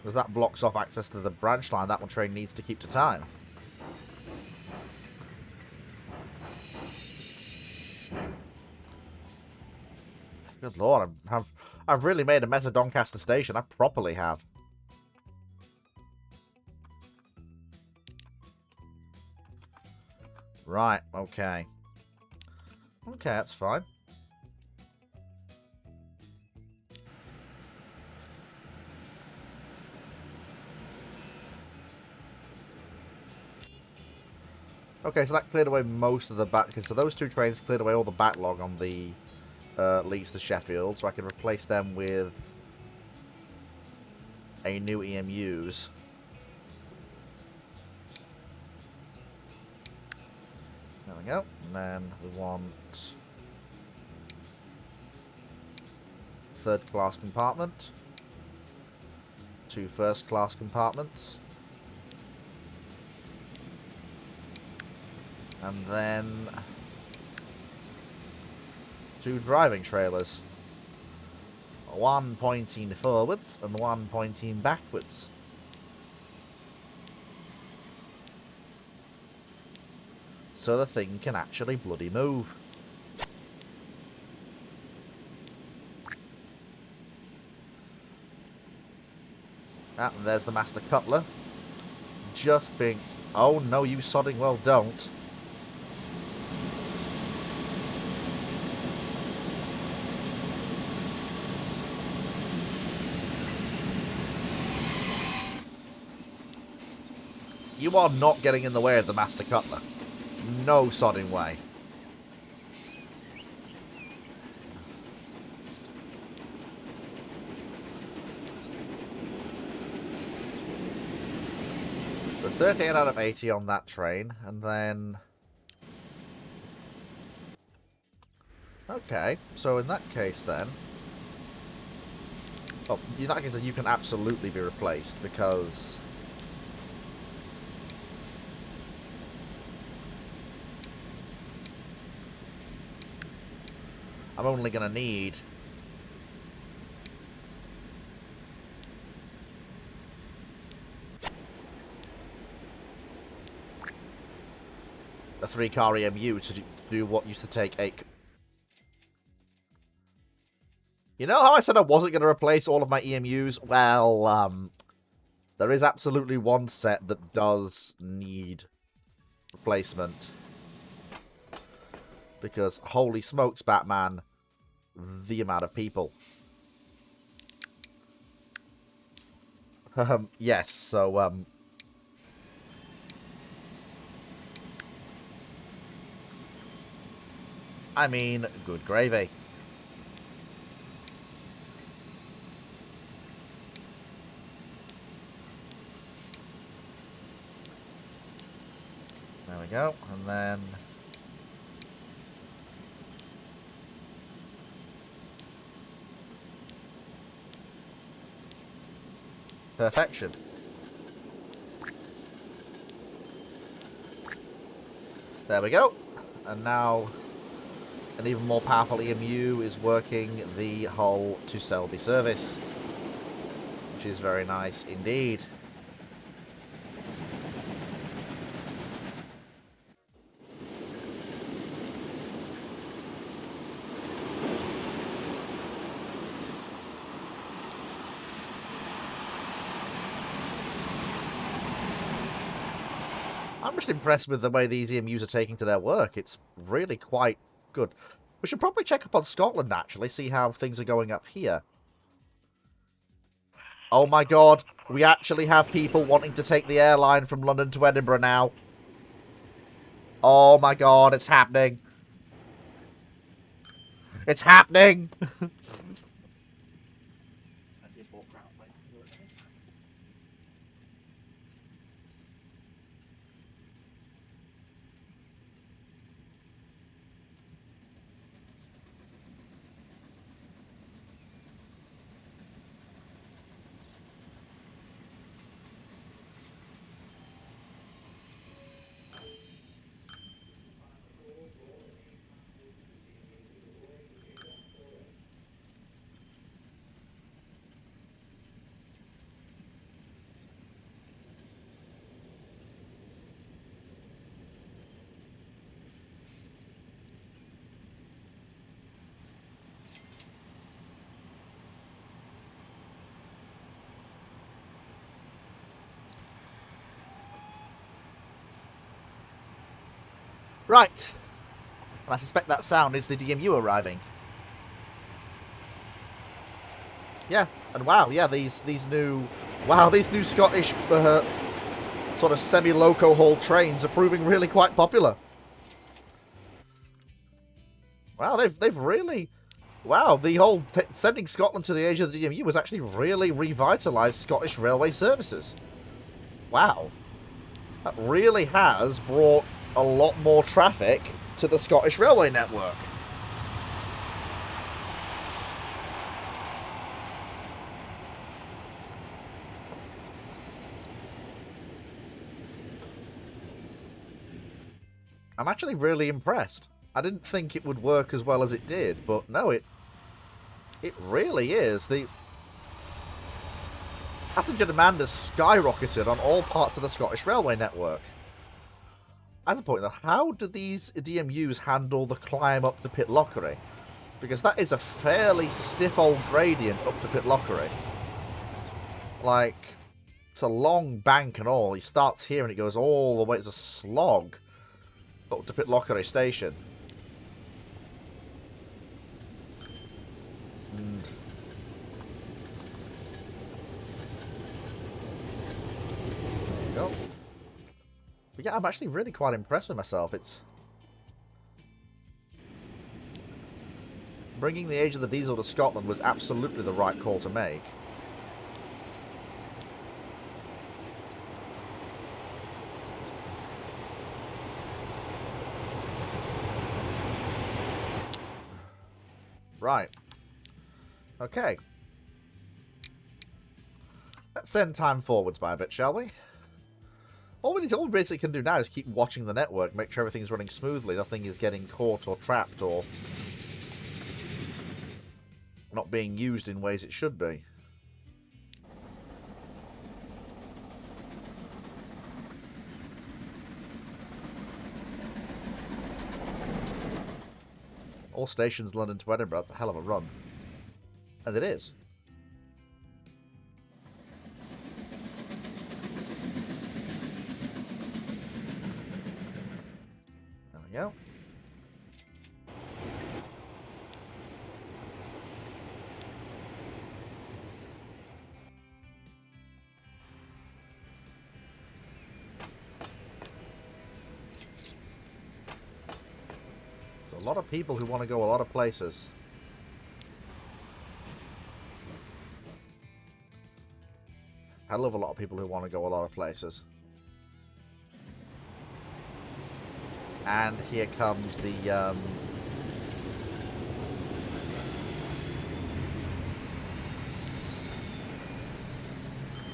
Because that blocks off access to the branch line that one train needs to keep to time. Good lord, I've really made a mess of Doncaster Station. I properly have. Right, okay. Okay, that's fine. Okay, so that cleared away most of the back. So those two trains cleared away all the backlog on the Leeds to Sheffield, so I can replace them with a new EMUs. There we go. And then we want third class compartment, 2 first class compartments, and then 2 driving trailers. 1 pointing forwards and 1 pointing backwards. So the thing can actually bloody move. Ah, and there's the Master Cutler. Just being... Oh no, you sodding well don't. You are not getting in the way of the Master Cutler. No sodding way. So 38 out of 80 on that train, and then... Okay, so in that case then... Oh, in that case then you can absolutely be replaced, because... I'm only going to need... a 3-car EMU to do what used to take 8... You know how I said I wasn't going to replace all of my EMUs? Well, there is absolutely one set that does need replacement. Because, holy smokes, Batman, the amount of people. Yes, so, I mean, good gravy. There we go, and then... Perfection. There we go. And now an even more powerful EMU is working the Hull to Selby service, which is very nice indeed. I'm just impressed with the way these EMUs are taking to their work. It's really quite good. We should probably check up on Scotland, actually, see how things are going up here. Oh my god, we actually have people wanting to take the airline from London to Edinburgh now. Oh my god, it's happening. It's happening! Right. And I suspect that sound is the DMU arriving. Yeah, and wow, yeah, these new Scottish sort of semi-loco haul trains are proving really quite popular. Wow, they've really, wow, the whole sending Scotland to the age of the DMU was actually really revitalised Scottish railway services. Wow, that really has brought a lot more traffic to the Scottish railway network. I'm actually really impressed. I didn't think it would work as well as it did, but no, it really is. The passenger demand has skyrocketed on all parts of the Scottish railway network. As a point though, how do these DMUs handle the climb up to Pitlochry? Because that is a fairly stiff old gradient up to Pitlochry. Like, it's a long bank and all. He starts here and it goes all the way. It's a slog up to Pitlochry station. And there you go. But yeah, I'm actually really quite impressed with myself. It's bringing the age of the diesel to Scotland was absolutely the right call to make. Right. Okay. Let's send time forwards by a bit, shall we? All we basically can do now is keep watching the network, make sure everything's running smoothly, nothing is getting caught or trapped or not being used in ways it should be. All stations London to Edinburgh, that's a hell of a run. And it is. There we go. There's a lot of people who want to go a lot of places. I love a lot of people who want to go a lot of places. And here comes the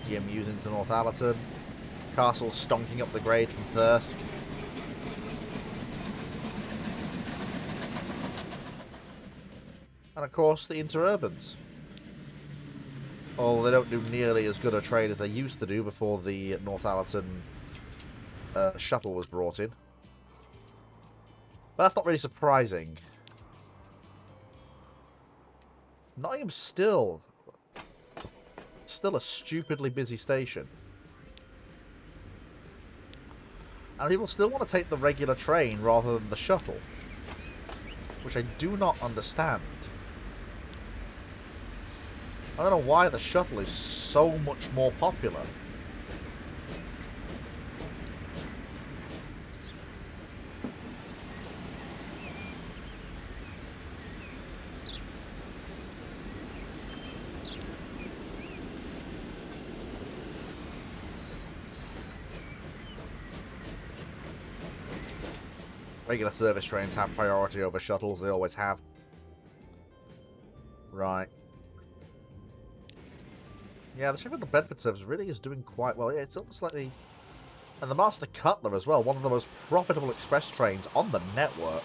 DMUs into Northallerton. Castle stonking up the grade from Thirsk. And of course the interurbans. Although they don't do nearly as good a trade as they used to do before the Northallerton shuttle was brought in. But that's not really surprising. Nottingham's still a stupidly busy station. And people still want to take the regular train rather than the shuttle. Which I do not understand. I don't know why the shuttle is so much more popular. Regular service trains have priority over shuttles, they always have. Right. Yeah, the Sheffield to Bedford service really is doing quite well. Yeah, it's almost like the... And the Master Cutler as well, one of the most profitable express trains on the network.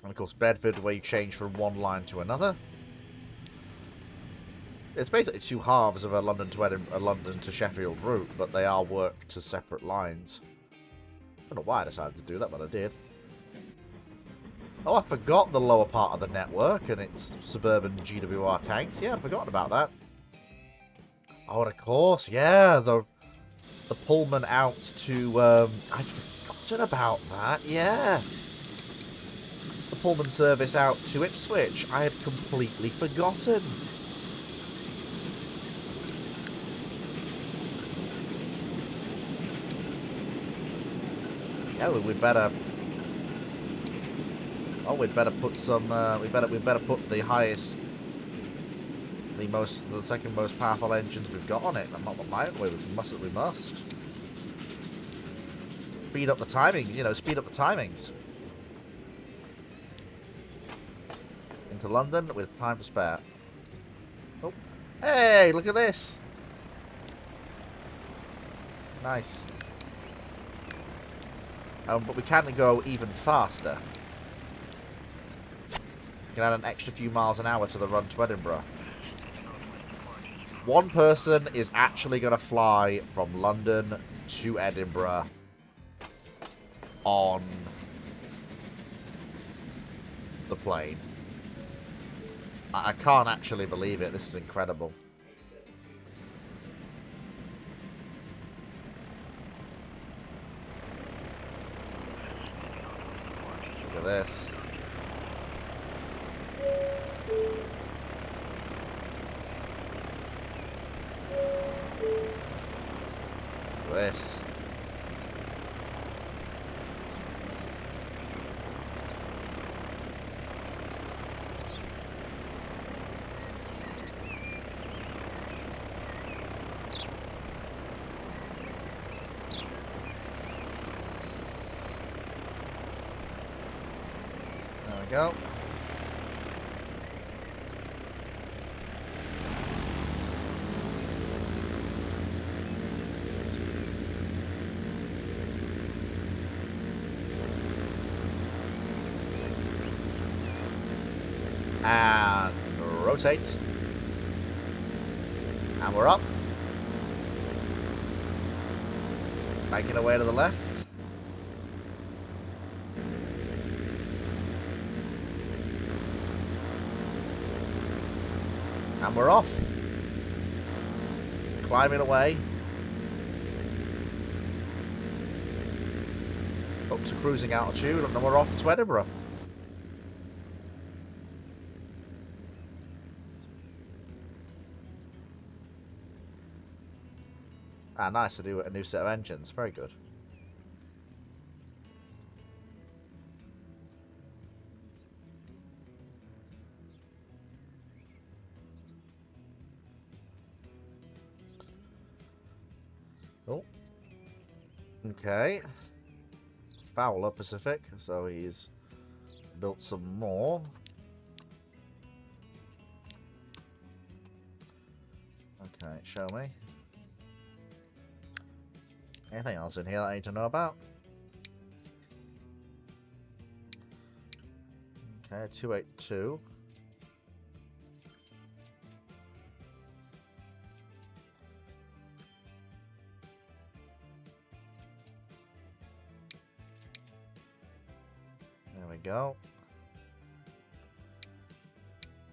And of course, Bedford, where you change from one line to another. It's basically two halves of a London to Edinburgh, a London to Sheffield route, but they are worked to separate lines. I don't know why I decided to do that, but I did. Oh, I forgot the lower part of the network and its suburban GWR tanks. Yeah, I'd forgotten about that. Oh, and of course, yeah, the Pullman out to... I'd forgotten about that, yeah. The Pullman service out to Ipswich. I had completely forgotten. Yeah, we'd better... Oh, we'd better put some... we'd better put the highest... The second most powerful engines we've got on it. Not the might we must. Speed up the timings, you know, speed up the timings. Into London with time to spare. Oh. Hey, look at this. Nice. But we can go even faster. We can add an extra few miles an hour to the run to Edinburgh. One person is actually going to fly from London to Edinburgh on the plane. I can't actually believe it. This is incredible. Look at this. Look at this. There we go. And rotate. And we're up. Banking away to the left. And we're off. Climbing away. Up to cruising altitude, and then we're off to Edinburgh. Ah, nice to do a new set of engines. Very good. Oh. Okay. Fowler Pacific, so he's built some more. Okay, show me. Anything else in here that I need to know about? Okay, 282. There we go.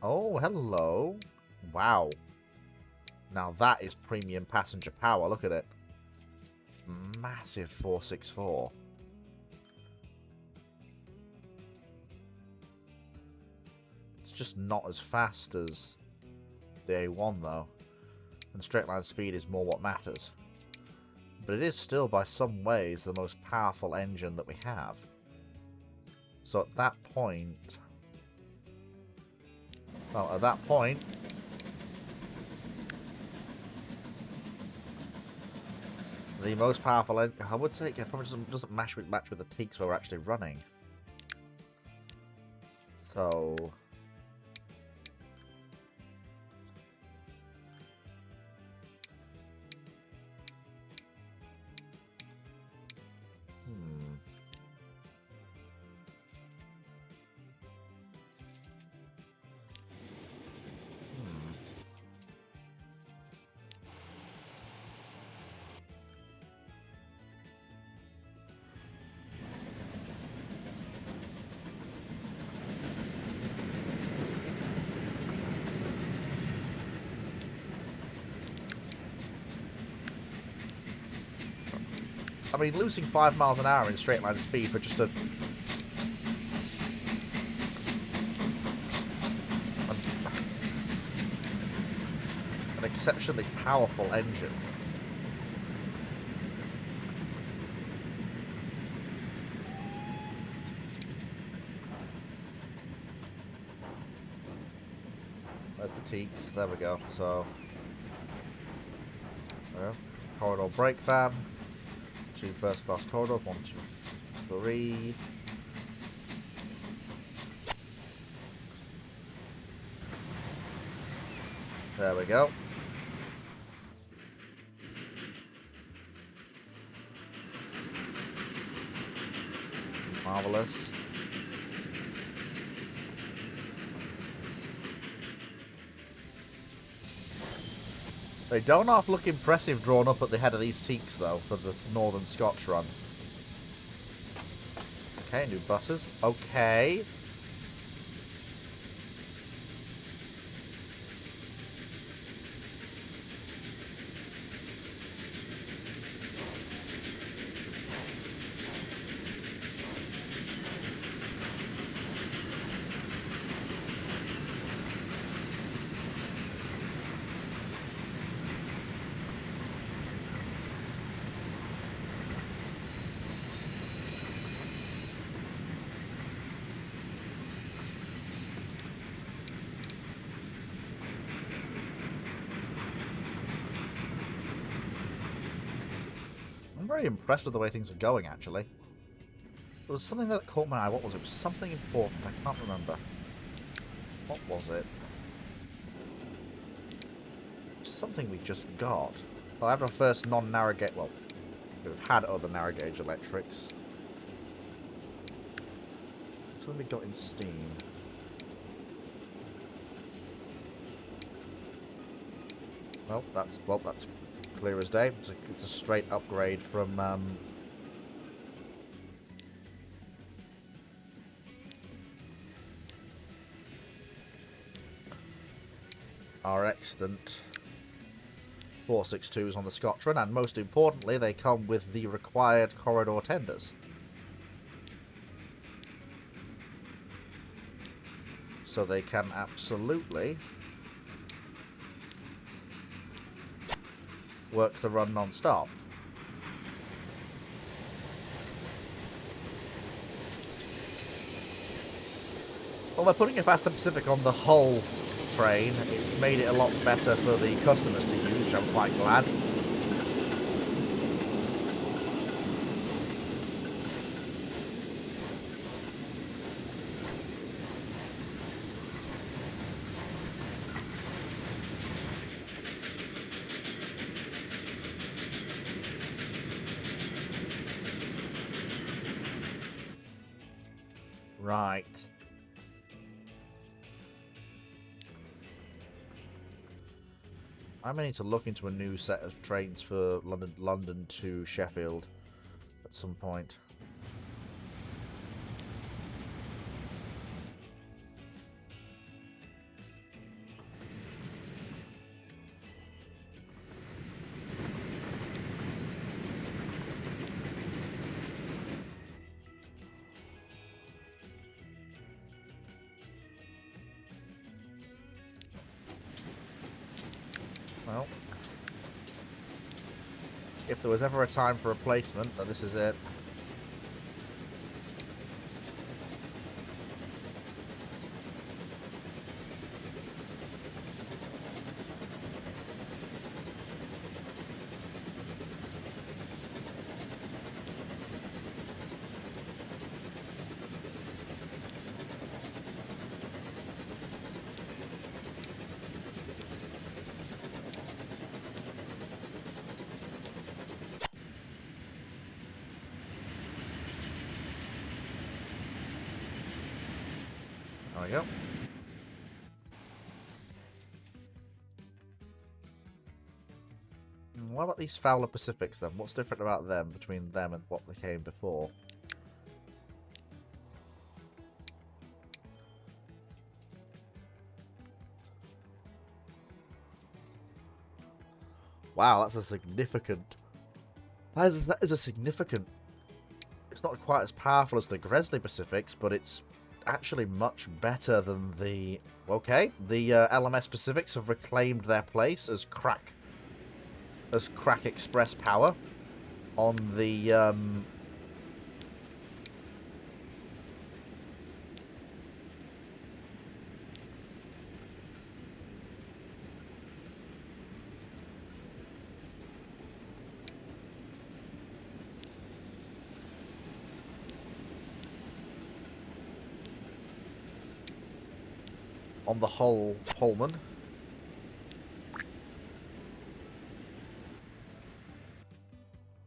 Oh, hello. Wow. Now that is premium passenger power. Look at it. Massive 464. It's just not as fast as the A1 though. And straight line speed is more what matters. But it is still by some ways the most powerful engine that we have. So at that point... Well, at that point... The most powerful engine... I would say it probably doesn't match with the Teaks we're actually running. So... I mean, losing 5 miles an hour in straight line speed for just an exceptionally powerful engine. There's the Teaks. There we go. So, corridor brake fan. 2 first class corridors, 1, 2, 3. There we go. Marvelous. They don't half look impressive drawn up at the head of these Teaks, though, for the Northern Scotch run. Okay, new buses. Okay. I'm very impressed with the way things are going, actually. There was something that caught my eye. What was it? It was something important. I can't remember. What was it? Something we just got. Well, I have our first non-narrow gauge. Well, we've had other narrow gauge electrics. Something we got in Steam. Well, that's clear as day. It's a straight upgrade from our extant 462s on the Scotch run, and most importantly, they come with the required corridor tenders. So they can absolutely work the run non-stop. Well, by putting a Faster Pacific on the whole train, it's made it a lot better for the customers to use, which I'm quite glad. Right. I may need to look into a new set of trains for London to Sheffield at some point. Well, if there was ever a time for replacement, then this is it. There we go. What about these Fowler Pacifics then? What's different about them between them and what they came before? Wow, that's a significant... That is a significant... It's not quite as powerful as the Grizzly Pacifics, but it's actually much better than the... Okay, the LMS Pacifics have reclaimed their place as crack express power on the whole Pullman.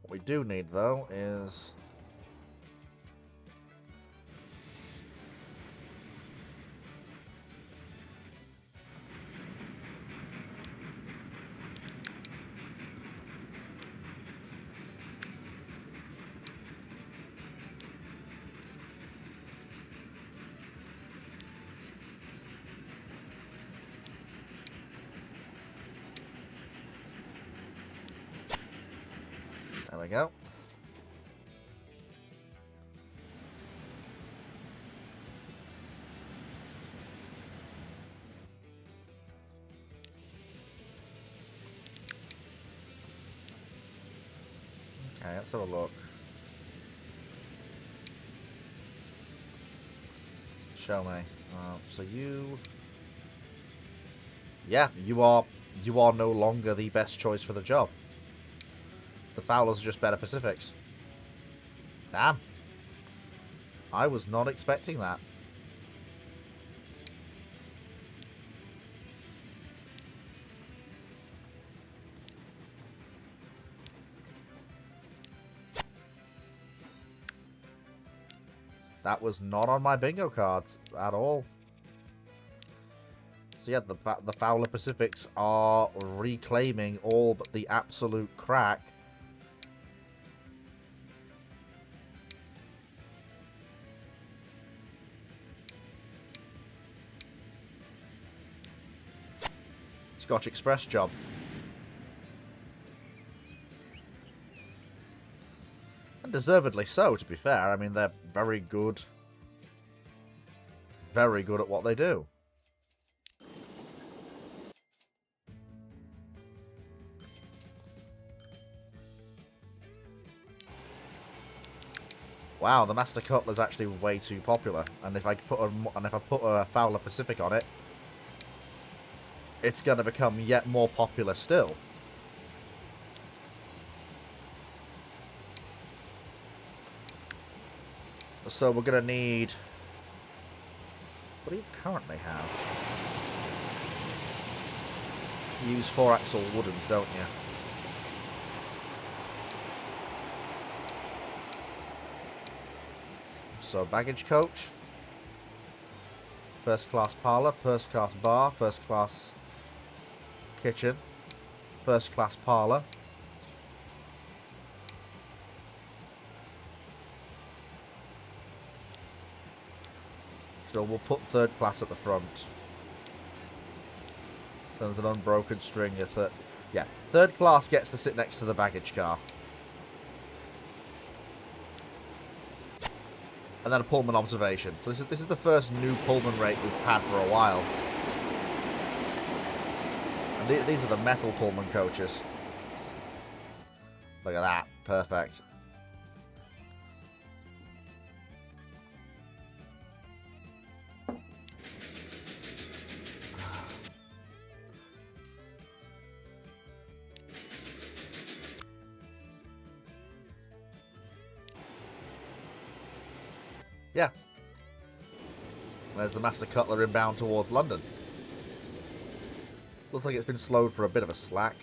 What we do need, though, is... There we go. Okay, let's have a look. Show me. So you... Yeah, you are no longer the best choice for the job. The Fowlers are just better Pacifics. Damn. I was not expecting that. That was not on my bingo cards at all. So yeah, the Fowler Pacifics are reclaiming all but the absolute crack. Scotch Express job. And deservedly so, to be fair. I mean, they're very good. Very good at what they do. Wow, the Master Cutler's actually way too popular. And if I put a Fowler Pacific on it, it's going to become yet more popular still. So we're going to need... What do you currently have? You use 4-axle woodens, don't you? So baggage coach. First class parlour, first class bar, first class... kitchen, first class parlour. So we'll put third class at the front. So there's an unbroken string of yeah, third class gets to sit next to the baggage car. And then a Pullman observation. So this is the first new Pullman rate we've had for a while. And these are the metal Pullman coaches. Look at that. Perfect. Yeah. There's the Master Cutler inbound towards London. Looks like it's been slowed for a bit of a slack.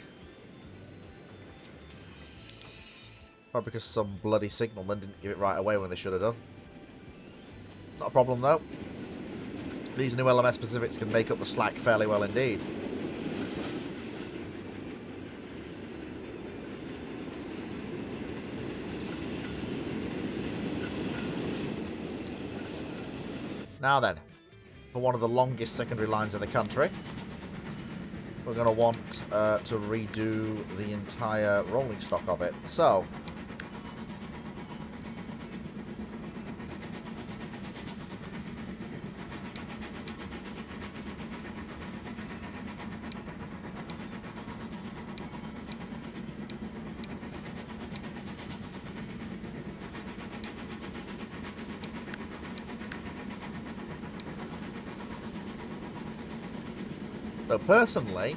Probably because some bloody signalman didn't give it right away when they should have done. Not a problem though. These new LMS Pacifics can make up the slack fairly well indeed. Now then, for one of the longest secondary lines in the country, we're going to want to redo the entire rolling stock of it. So, personally,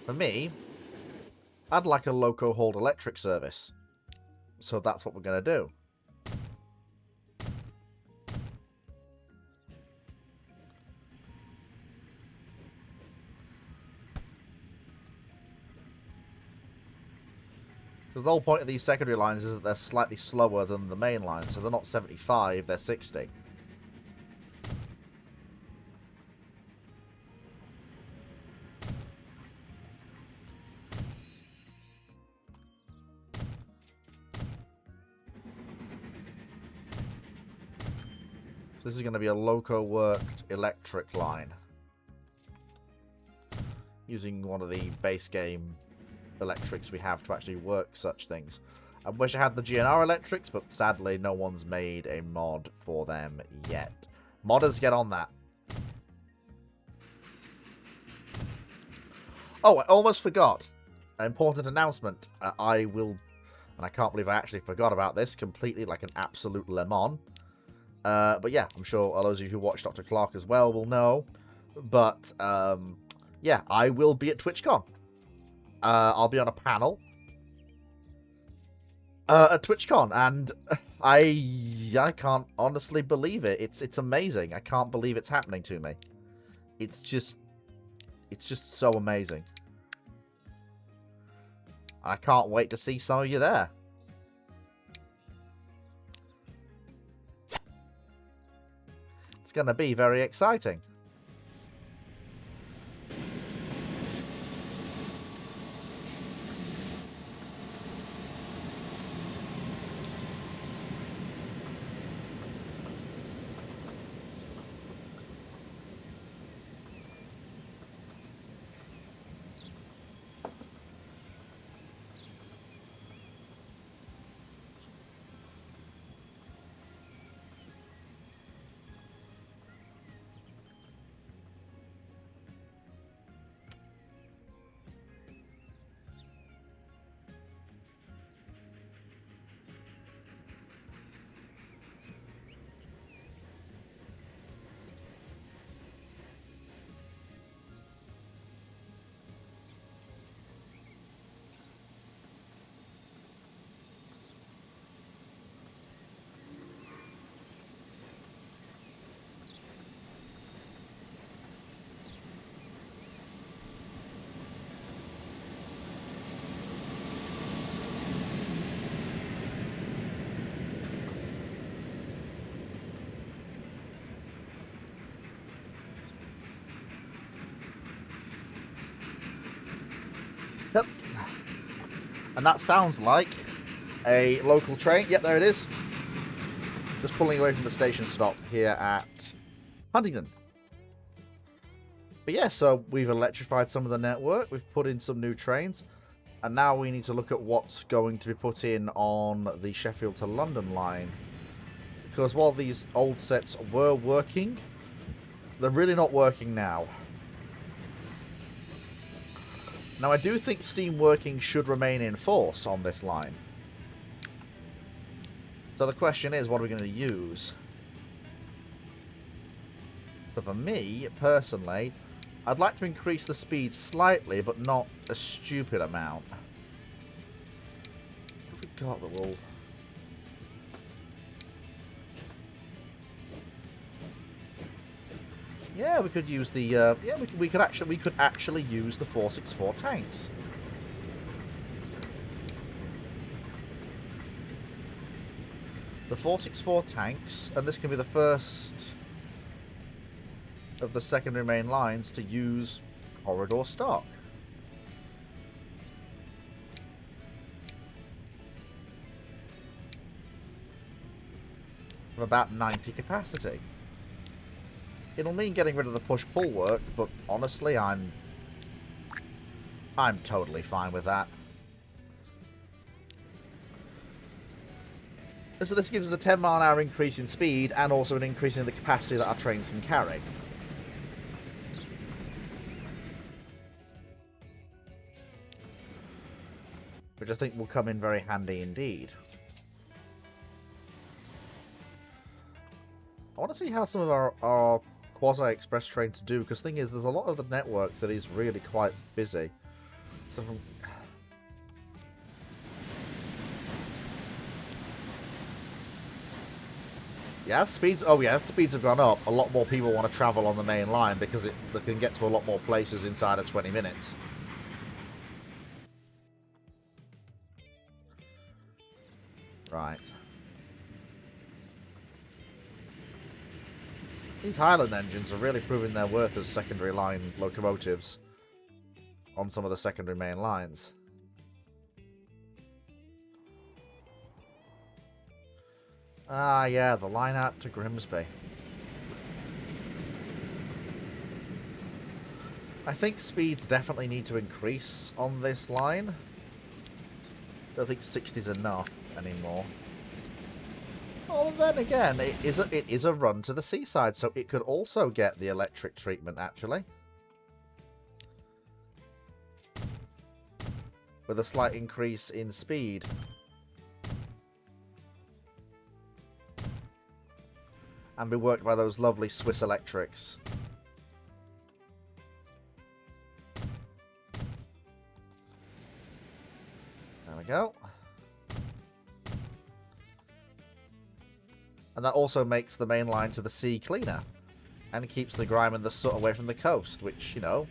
for me, I'd like a loco hauled electric service. So that's what we're going to do. Because the whole point of these secondary lines is that they're slightly slower than the main line. So they're not 75, they're 60. So this is going to be a loco-worked electric line. Using one of the base game electrics we have to actually work such things. I wish I had the GNR electrics, but sadly no one's made a mod for them yet. Modders, get on that. Oh, I almost forgot. An important announcement. I will, and I can't believe I actually forgot about this completely, like an absolute lemon. But yeah, I'm sure all those of you who watch Dr. Clark as well will know. But yeah, I will be at TwitchCon. I'll be on a panel at TwitchCon, and I can't honestly believe it. It's amazing. I can't believe it's happening to me. It's just so amazing. I can't wait to see some of you there. It's going to be very exciting. Yep. And that sounds like a local train. Yep, there it is. Just pulling away from the station stop here at Huntingdon. But yeah, so we've electrified some of the network. We've put in some new trains. And now we need to look at what's going to be put in on the Sheffield to London line. Because while these old sets were working, they're really not working now. Now, I do think steam working should remain in force on this line. So the question is, what are we going to use? So for me, personally, I'd like to increase the speed slightly, but not a stupid amount. What have we got that will... Yeah, we could use the... yeah, we could actually use the 464 tanks. The 464 tanks, and this can be the first of the secondary main lines to use corridor stock. Of about 90 capacity. It'll mean getting rid of the push-pull work, but honestly, I'm totally fine with that. And so this gives us a 10-mile-an-hour increase in speed, and also an increase in the capacity that our trains can carry. Which I think will come in very handy indeed. I want to see how some of our quasi-express trains do, because the thing is, there's a lot of the network that is really quite busy. So from... Yeah, speeds... Oh yeah, speeds have gone up. A lot more people want to travel on the main line because they can get to a lot more places inside of 20 minutes. Right. These Highland engines are really proving their worth as secondary line locomotives on some of the secondary main lines. Ah, yeah, the line out to Grimsby. I think speeds definitely need to increase on this line. I don't think 60 is enough anymore. Well, then again, it is a run to the seaside, so it could also get the electric treatment, actually. With a slight increase in speed. And be worked by those lovely Swiss electrics. There we go. And that also makes the main line to the sea cleaner. And keeps the grime and the soot away from the coast, which, you know,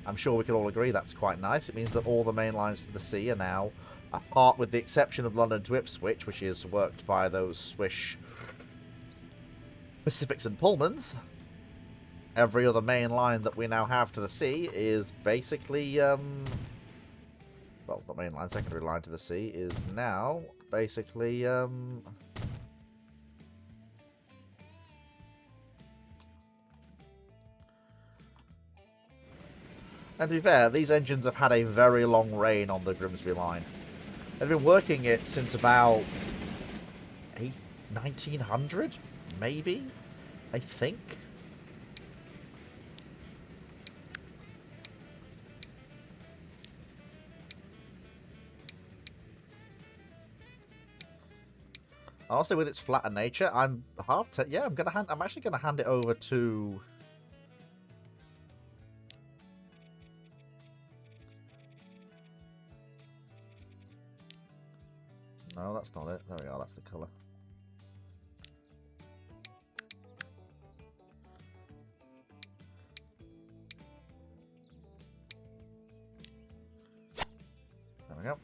I'm sure we can all agree that's quite nice. It means that all the main lines to the sea are now, apart with the exception of London to Ipswich, which is worked by those Swiss Pacifics and Pullmans. Every other main line that we now have to the sea is basically, well, not main line, secondary line to the sea is now basically, and to be fair, these engines have had a very long reign on the Grimsby line. They've been working it since about 1900, maybe, I think. Also, with its flatter nature, I'm actually gonna hand it over to. No, that's not it. There we are, that's the colour. There we go.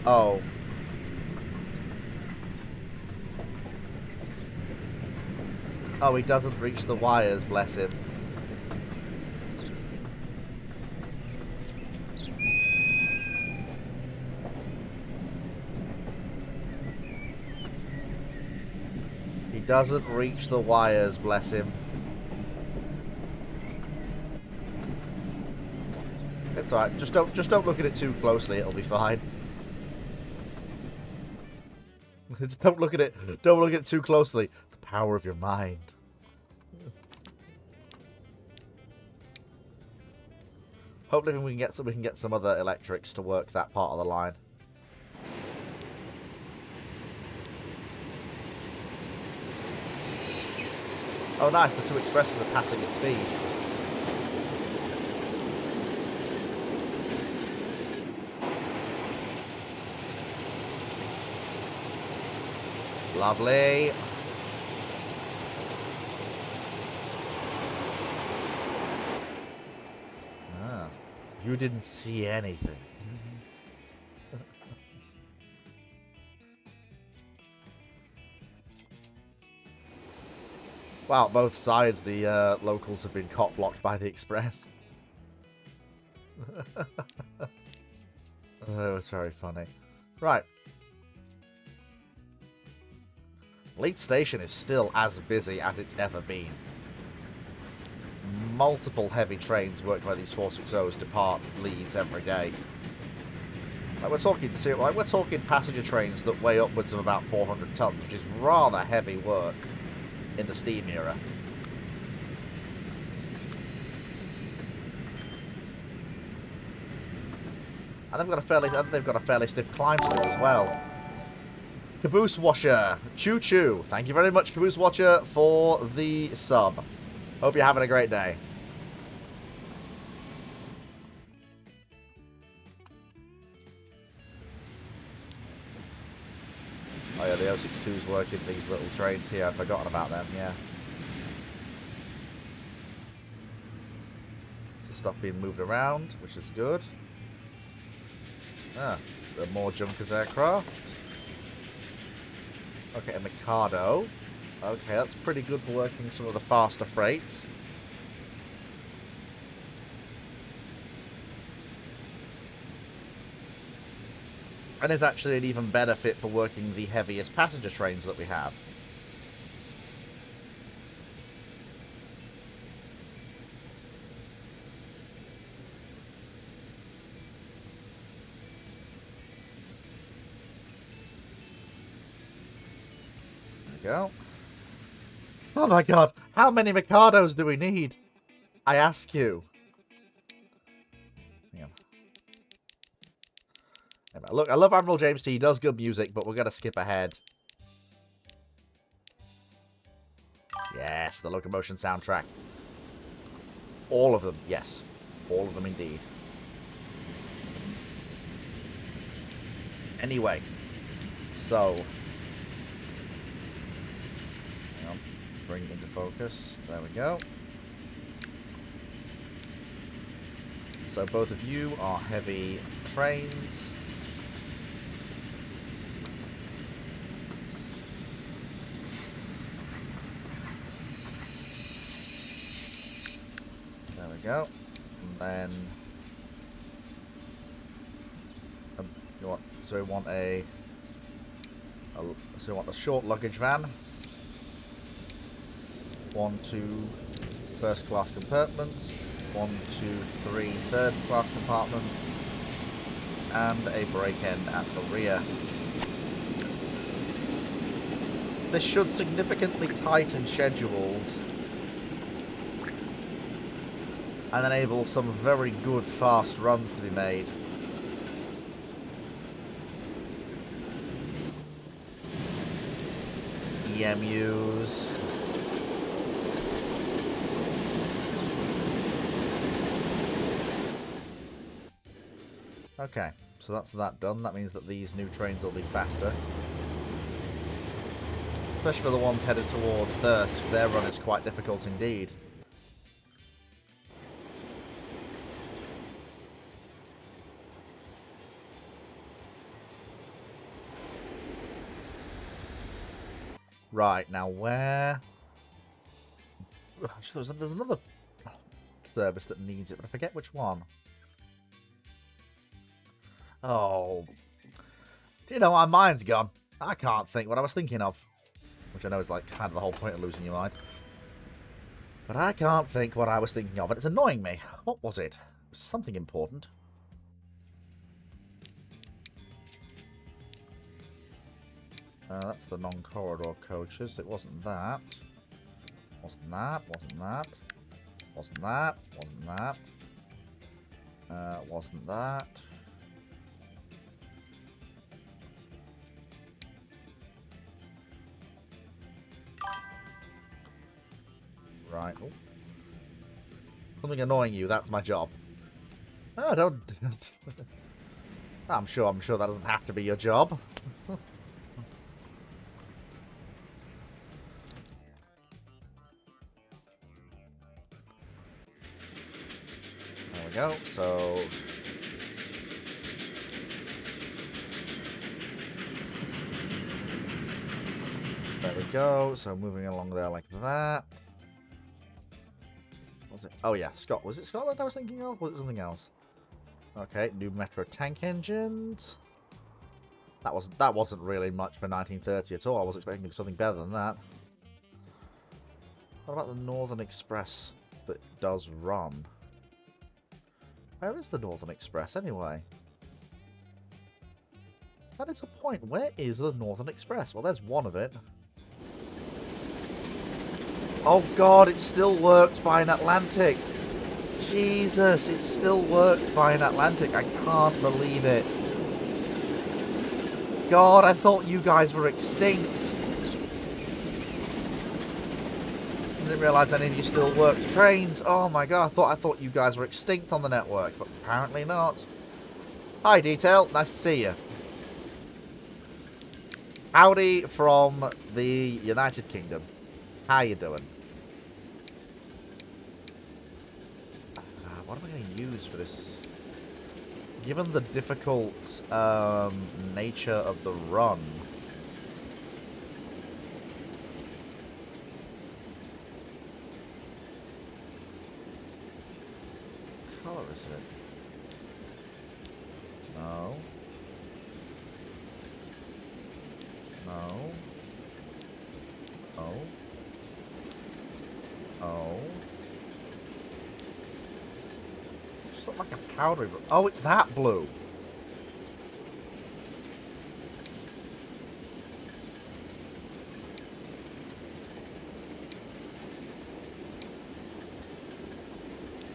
Oh. Oh, he doesn't reach the wires, bless him. Doesn't reach the wires, bless him. It's alright, just don't look at it too closely, it'll be fine. Just don't look at it too closely. The power of your mind. Hopefully we can get some other electrics to work that part of the line. Oh, nice. The two expresses are passing at speed. Lovely. Ah, you didn't see anything. Wow, both sides, the locals have been cop-blocked by the express. Oh, it's very funny. Right. Leeds Station is still as busy as it's ever been. Multiple heavy trains worked by these 460s depart Leeds every day. Like we're talking passenger trains that weigh upwards of about 400 tons, which is rather heavy work in the steam era. And they've got a fairly stiff climb to do as well. Caboose Washer, choo choo. Thank you very much, Caboose Watcher, for the sub. Hope you're having a great day. Oh yeah, the 062's working these little trains here. I'd forgotten about them, yeah. So stuff being moved around, which is good. Ah, there are more Junkers aircraft. Okay, a Mikado. Okay, that's pretty good for working some of the faster freights. And it's actually an even better fit for working the heaviest passenger trains that we have. Go. Oh my god, how many Mikados do we need? I ask you. Hang on. Look, I love Admiral James T. He does good music, but we're going to skip ahead. Yes, the locomotion soundtrack. All of them, yes. All of them indeed. Anyway, so... bring it into focus. There we go. So both of you are heavy trains. There we go. And then so we want so we want the short luggage van. 1, 2 first class compartments, 1, 2, 3 third class compartments, and a brake end at the rear. This should significantly tighten schedules and enable some very good fast runs to be made. EMUs. Okay, so that's that done. That means that these new trains will be faster. Especially for the ones headed towards Thirsk, their run is quite difficult indeed. Right, now where... There's another service that needs it, but I forget which one. Oh. You know, my mind's gone. I can't think what I was thinking of. Which I know is like kind of the whole point of losing your mind. But I can't think what I was thinking of, and it's annoying me. What was it? It was something important. That's the non-corridor coaches. It wasn't that. Wasn't that. Wasn't that. Wasn't that. Wasn't that. Wasn't that. Right. Oh. Something annoying you, that's my job. Oh, don't... I'm sure that doesn't have to be your job. There we go, so... There we go, so moving along there like that. What was it? Oh yeah, was it Scotland I was thinking of? Was it something else? Okay, new Metro tank engines. That wasn't really much for 1930 at all. I was expecting something better than that. What about the Northern Express that does run? Where is the Northern Express anyway? That is a point. Where is the Northern Express? Well, there's one of it. Oh god, it still worked by an Atlantic. Jesus, it still worked by an Atlantic. I can't believe it. God, I thought you guys were extinct. I didn't realise any of you still worked trains. Oh my god, I thought you guys were extinct on the network, but apparently not. Hi, Detail. Nice to see you. Howdy from the United Kingdom. How you doing? What am I going to use for this? Given the difficult nature of the run. What color is it? No. No. Oh. Oh. Just look like a powdery blue. Oh, it's that blue.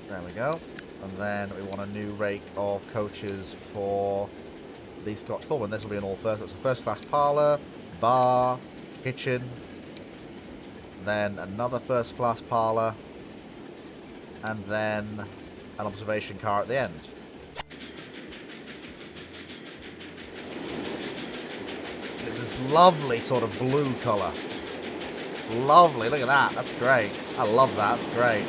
There we go. And then we want a new rake of coaches for the Scotch Foreman. This will be an all first. It's a first class parlour, bar, kitchen. Then another first class parlour. And then an observation car at the end. It's this lovely sort of blue colour. Lovely. Look at that. That's great. I love that. That's great.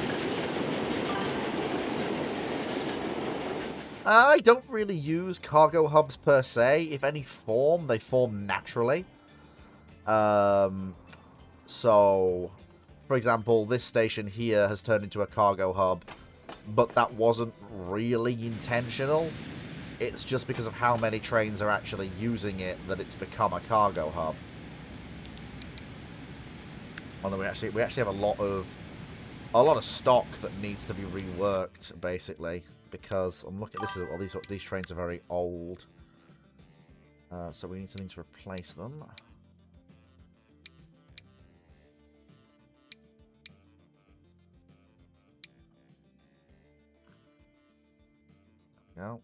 I don't really use cargo hubs per se. If any form, they form naturally. So, for example, this station here has turned into a cargo hub, but that wasn't really intentional. It's just because of how many trains are actually using it that it's become a cargo hub. Although we actually have a lot of stock that needs to be reworked, basically. Because I'm looking at this, these trains are very old, so we need something to replace them. No.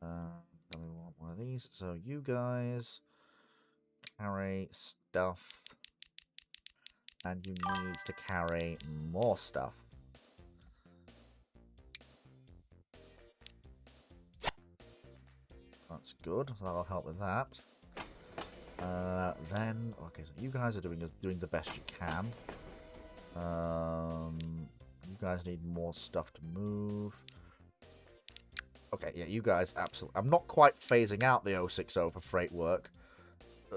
Then we want one of these. So you guys carry stuff, and you need to carry more stuff. That's good. So that'll help with that. Then, okay, so you guys are doing the best you can. You guys need more stuff to move. Okay, yeah, you guys absolutely. I'm not quite phasing out the 060 for freight work,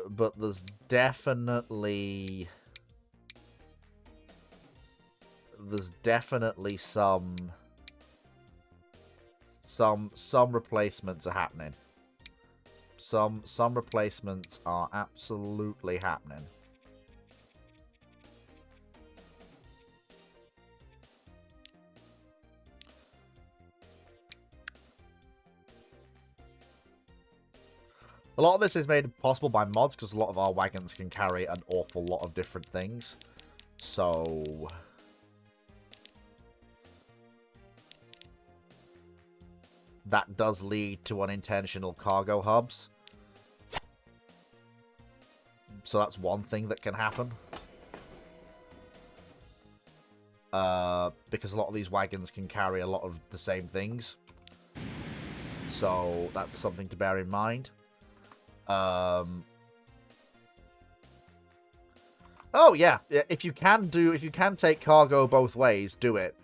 but there's definitely some replacements are happening. Some replacements are absolutely happening. A lot of this is made possible by mods, because a lot of our wagons can carry an awful lot of different things. So... that does lead to unintentional cargo hubs. So that's one thing that can happen. Because a lot of these wagons can carry a lot of the same things. So that's something to bear in mind. Oh yeah, if you can take cargo both ways, do it.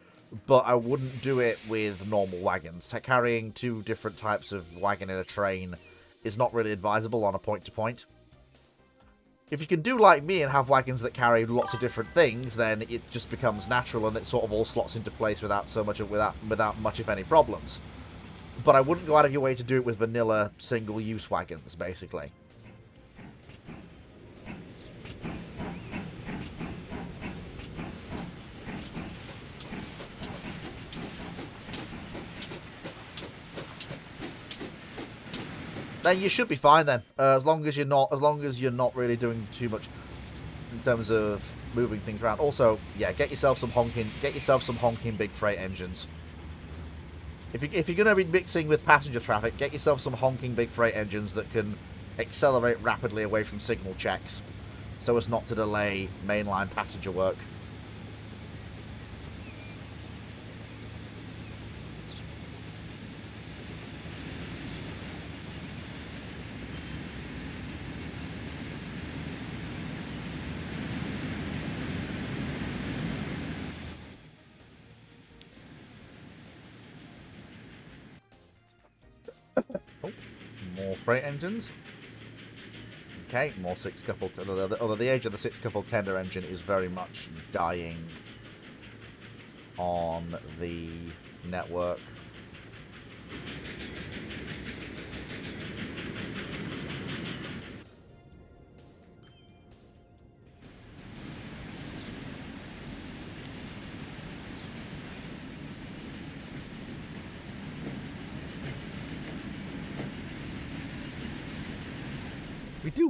But I wouldn't do it with normal wagons. Carrying two different types of wagon in a train is not really advisable on a point-to-point. If you can do like me and have wagons that carry lots of different things, then it just becomes natural and it sort of all slots into place without much if any problems. But I wouldn't go out of your way to do it with vanilla single-use wagons, basically. Then you should be fine then, as long as you're not really doing too much in terms of moving things around. Also, yeah, get yourself some honking big freight engines. If you're going to be mixing with passenger traffic, get yourself some honking big freight engines that can accelerate rapidly away from signal checks, so as not to delay mainline passenger work. Oh, more freight engines. Okay, more six-couple... Although the age of the six-couple tender engine is very much dying on the network.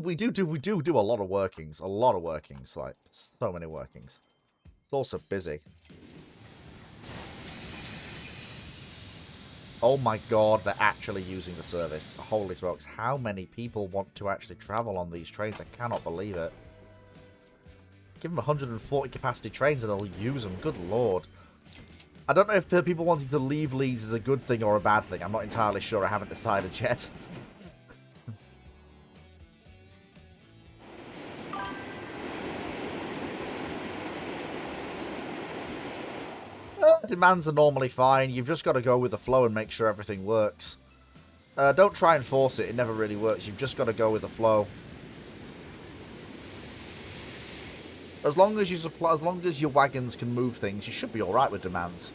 We do a lot of workings. Like, so many workings. It's also busy. Oh my god, they're actually using the service. Holy smokes, how many people want to actually travel on these trains? I cannot believe it. Give them 140 capacity trains and they'll use them. Good lord. I don't know if the people wanting to leave Leeds is a good thing or a bad thing. I'm not entirely sure. I haven't decided yet. Demands are normally fine. You've just got to go with the flow and make sure everything works. Don't try and force it. It never really works. You've just got to go with the flow. As long as your wagons can move things, you should be all right with demands.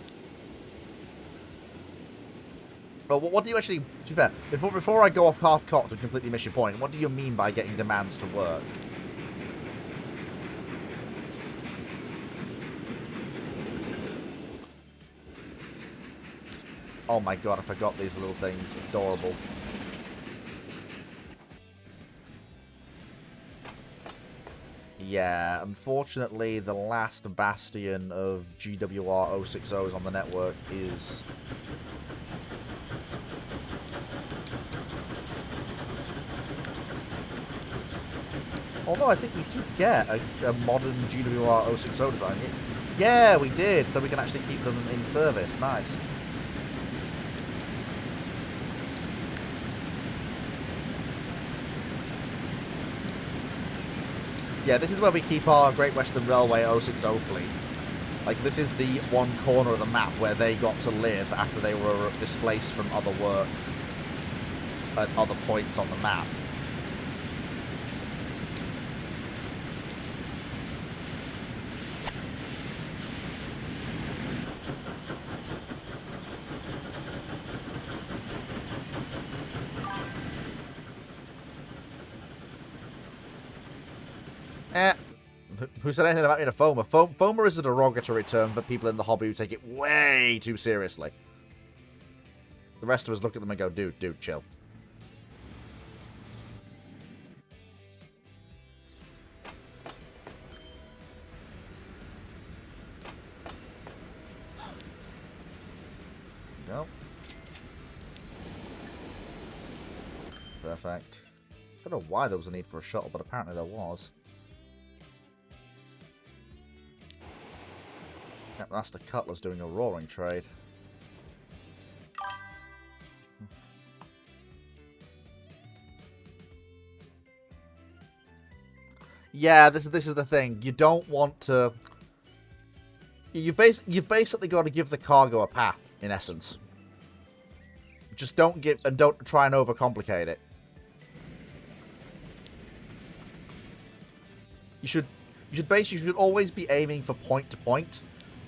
Well, what do you actually... To be fair, before I go off half-cocked and completely miss your point, what do you mean by getting demands to work? Oh my god, I forgot these little things. Adorable. Yeah, unfortunately, the last bastion of GWR 060s on the network is... Although I think we did get a modern GWR 060 design. Yeah, we did, so we can actually keep them in service. Nice. Yeah, this is where we keep our Great Western Railway 060 fleet. Like, this is the one corner of the map where they got to live after they were displaced from other work at other points on the map. Who said anything about being a foamer? Foamer is a derogatory term for people in the hobby who take it way too seriously. The rest of us look at them and go, dude, chill. go. Perfect. I don't know why there was a need for a shuttle, but apparently there was. Yep, that's the Cutlass doing a roaring trade. Yeah, this is the thing. You don't want to... You've basically got to give the cargo a path, in essence. Just don't try and overcomplicate it. You should always be aiming for point to point,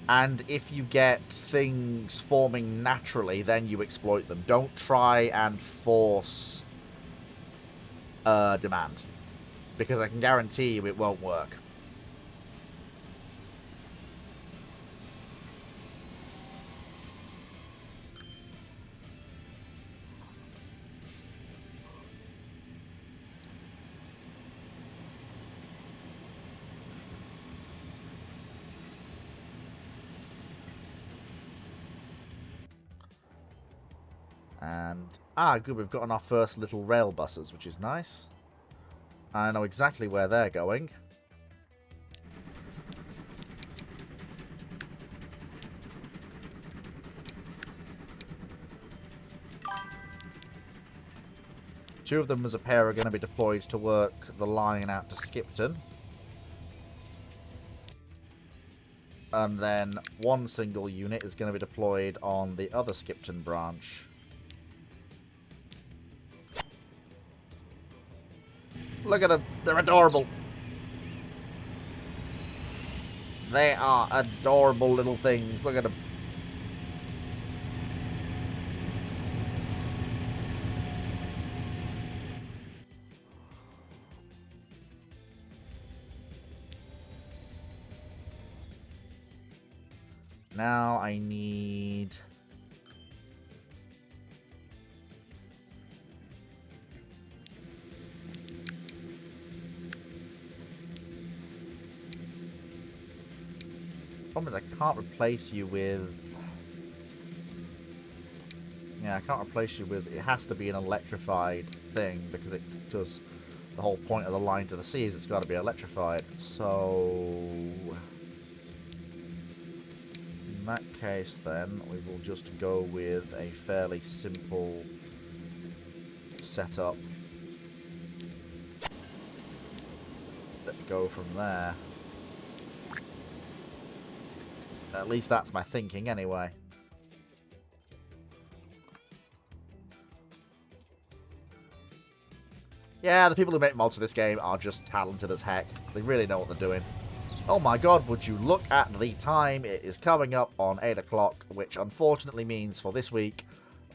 and if you get things forming naturally, then you exploit them. Don't try and force demand, because I can guarantee you it won't work. And, good, we've gotten our first little rail buses, which is nice. I know exactly where they're going. Two of them as a pair are going to be deployed to work the line out to Skipton. And then one single unit is going to be deployed on the other Skipton branch. Look at them. They're adorable. They are adorable little things. Look at them. Now I need... Problem is I can't replace you with... Yeah, I can't replace you with... It has to be an electrified thing, because the whole point of the line to the sea is it's got to be electrified. So... in that case, then, we will just go with a fairly simple setup. Let's go from there. At least that's my thinking, anyway. Yeah, the people who make mods for this game are just talented as heck. They really know what they're doing. Oh my god, would you look at the time? It is coming up on 8 o'clock, which unfortunately means for this week,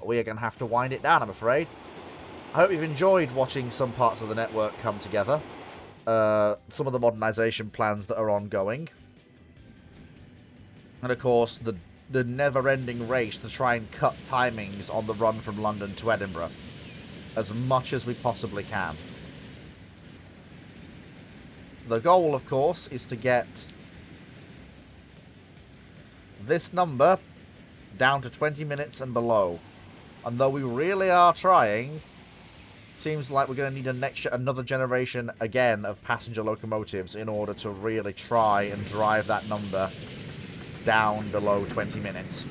we are going to have to wind it down, I'm afraid. I hope you've enjoyed watching some parts of the network come together. Some of the modernization plans that are ongoing. And of course, the never-ending race to try and cut timings on the run from London to Edinburgh. As much as we possibly can. The goal, of course, is to get this number down to 20 minutes and below. And though we really are trying, seems like we're going to need another generation again of passenger locomotives in order to really try and drive that number down below 20 minutes.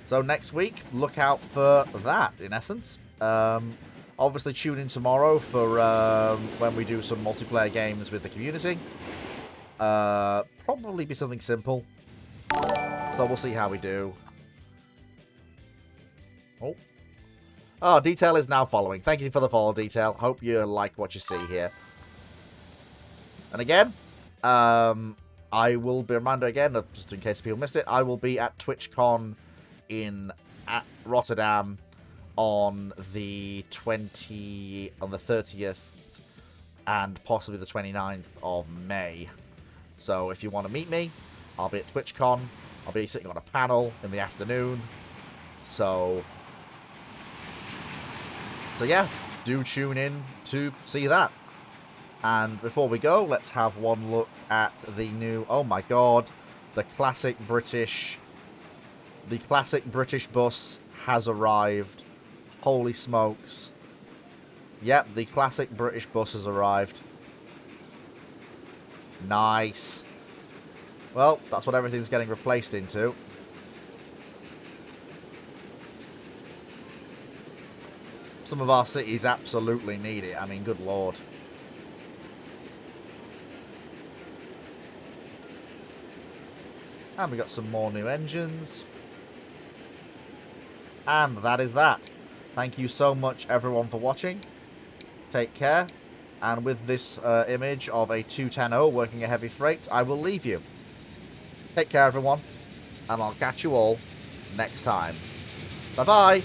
So next week, look out for that, in essence. Obviously, tune in tomorrow for when we do some multiplayer games with the community. Probably be something simple. So we'll see how we do. Oh, Detail is now following. Thank you for the follow, Detail. Hope you like what you see here. And again, I will be reminded again, just in case people missed it, I will be at TwitchCon at Rotterdam on the 30th and possibly the 29th of May. So if you want to meet me, I'll be at TwitchCon. I'll be sitting on a panel in the afternoon. So yeah, do tune in to see that. And before we go, let's have one look at the new, oh my god, the classic British The classic British bus has arrived. Holy smokes. Yep, the classic British bus has arrived. Nice. Well, that's what everything's getting replaced into. Some of our cities absolutely need it. I mean, good lord. And we got some more new engines. And that is that. Thank you so much, everyone, for watching. Take care. And with this image of a 210 working a heavy freight, I will leave you. Take care, everyone. And I'll catch you all next time. Bye-bye.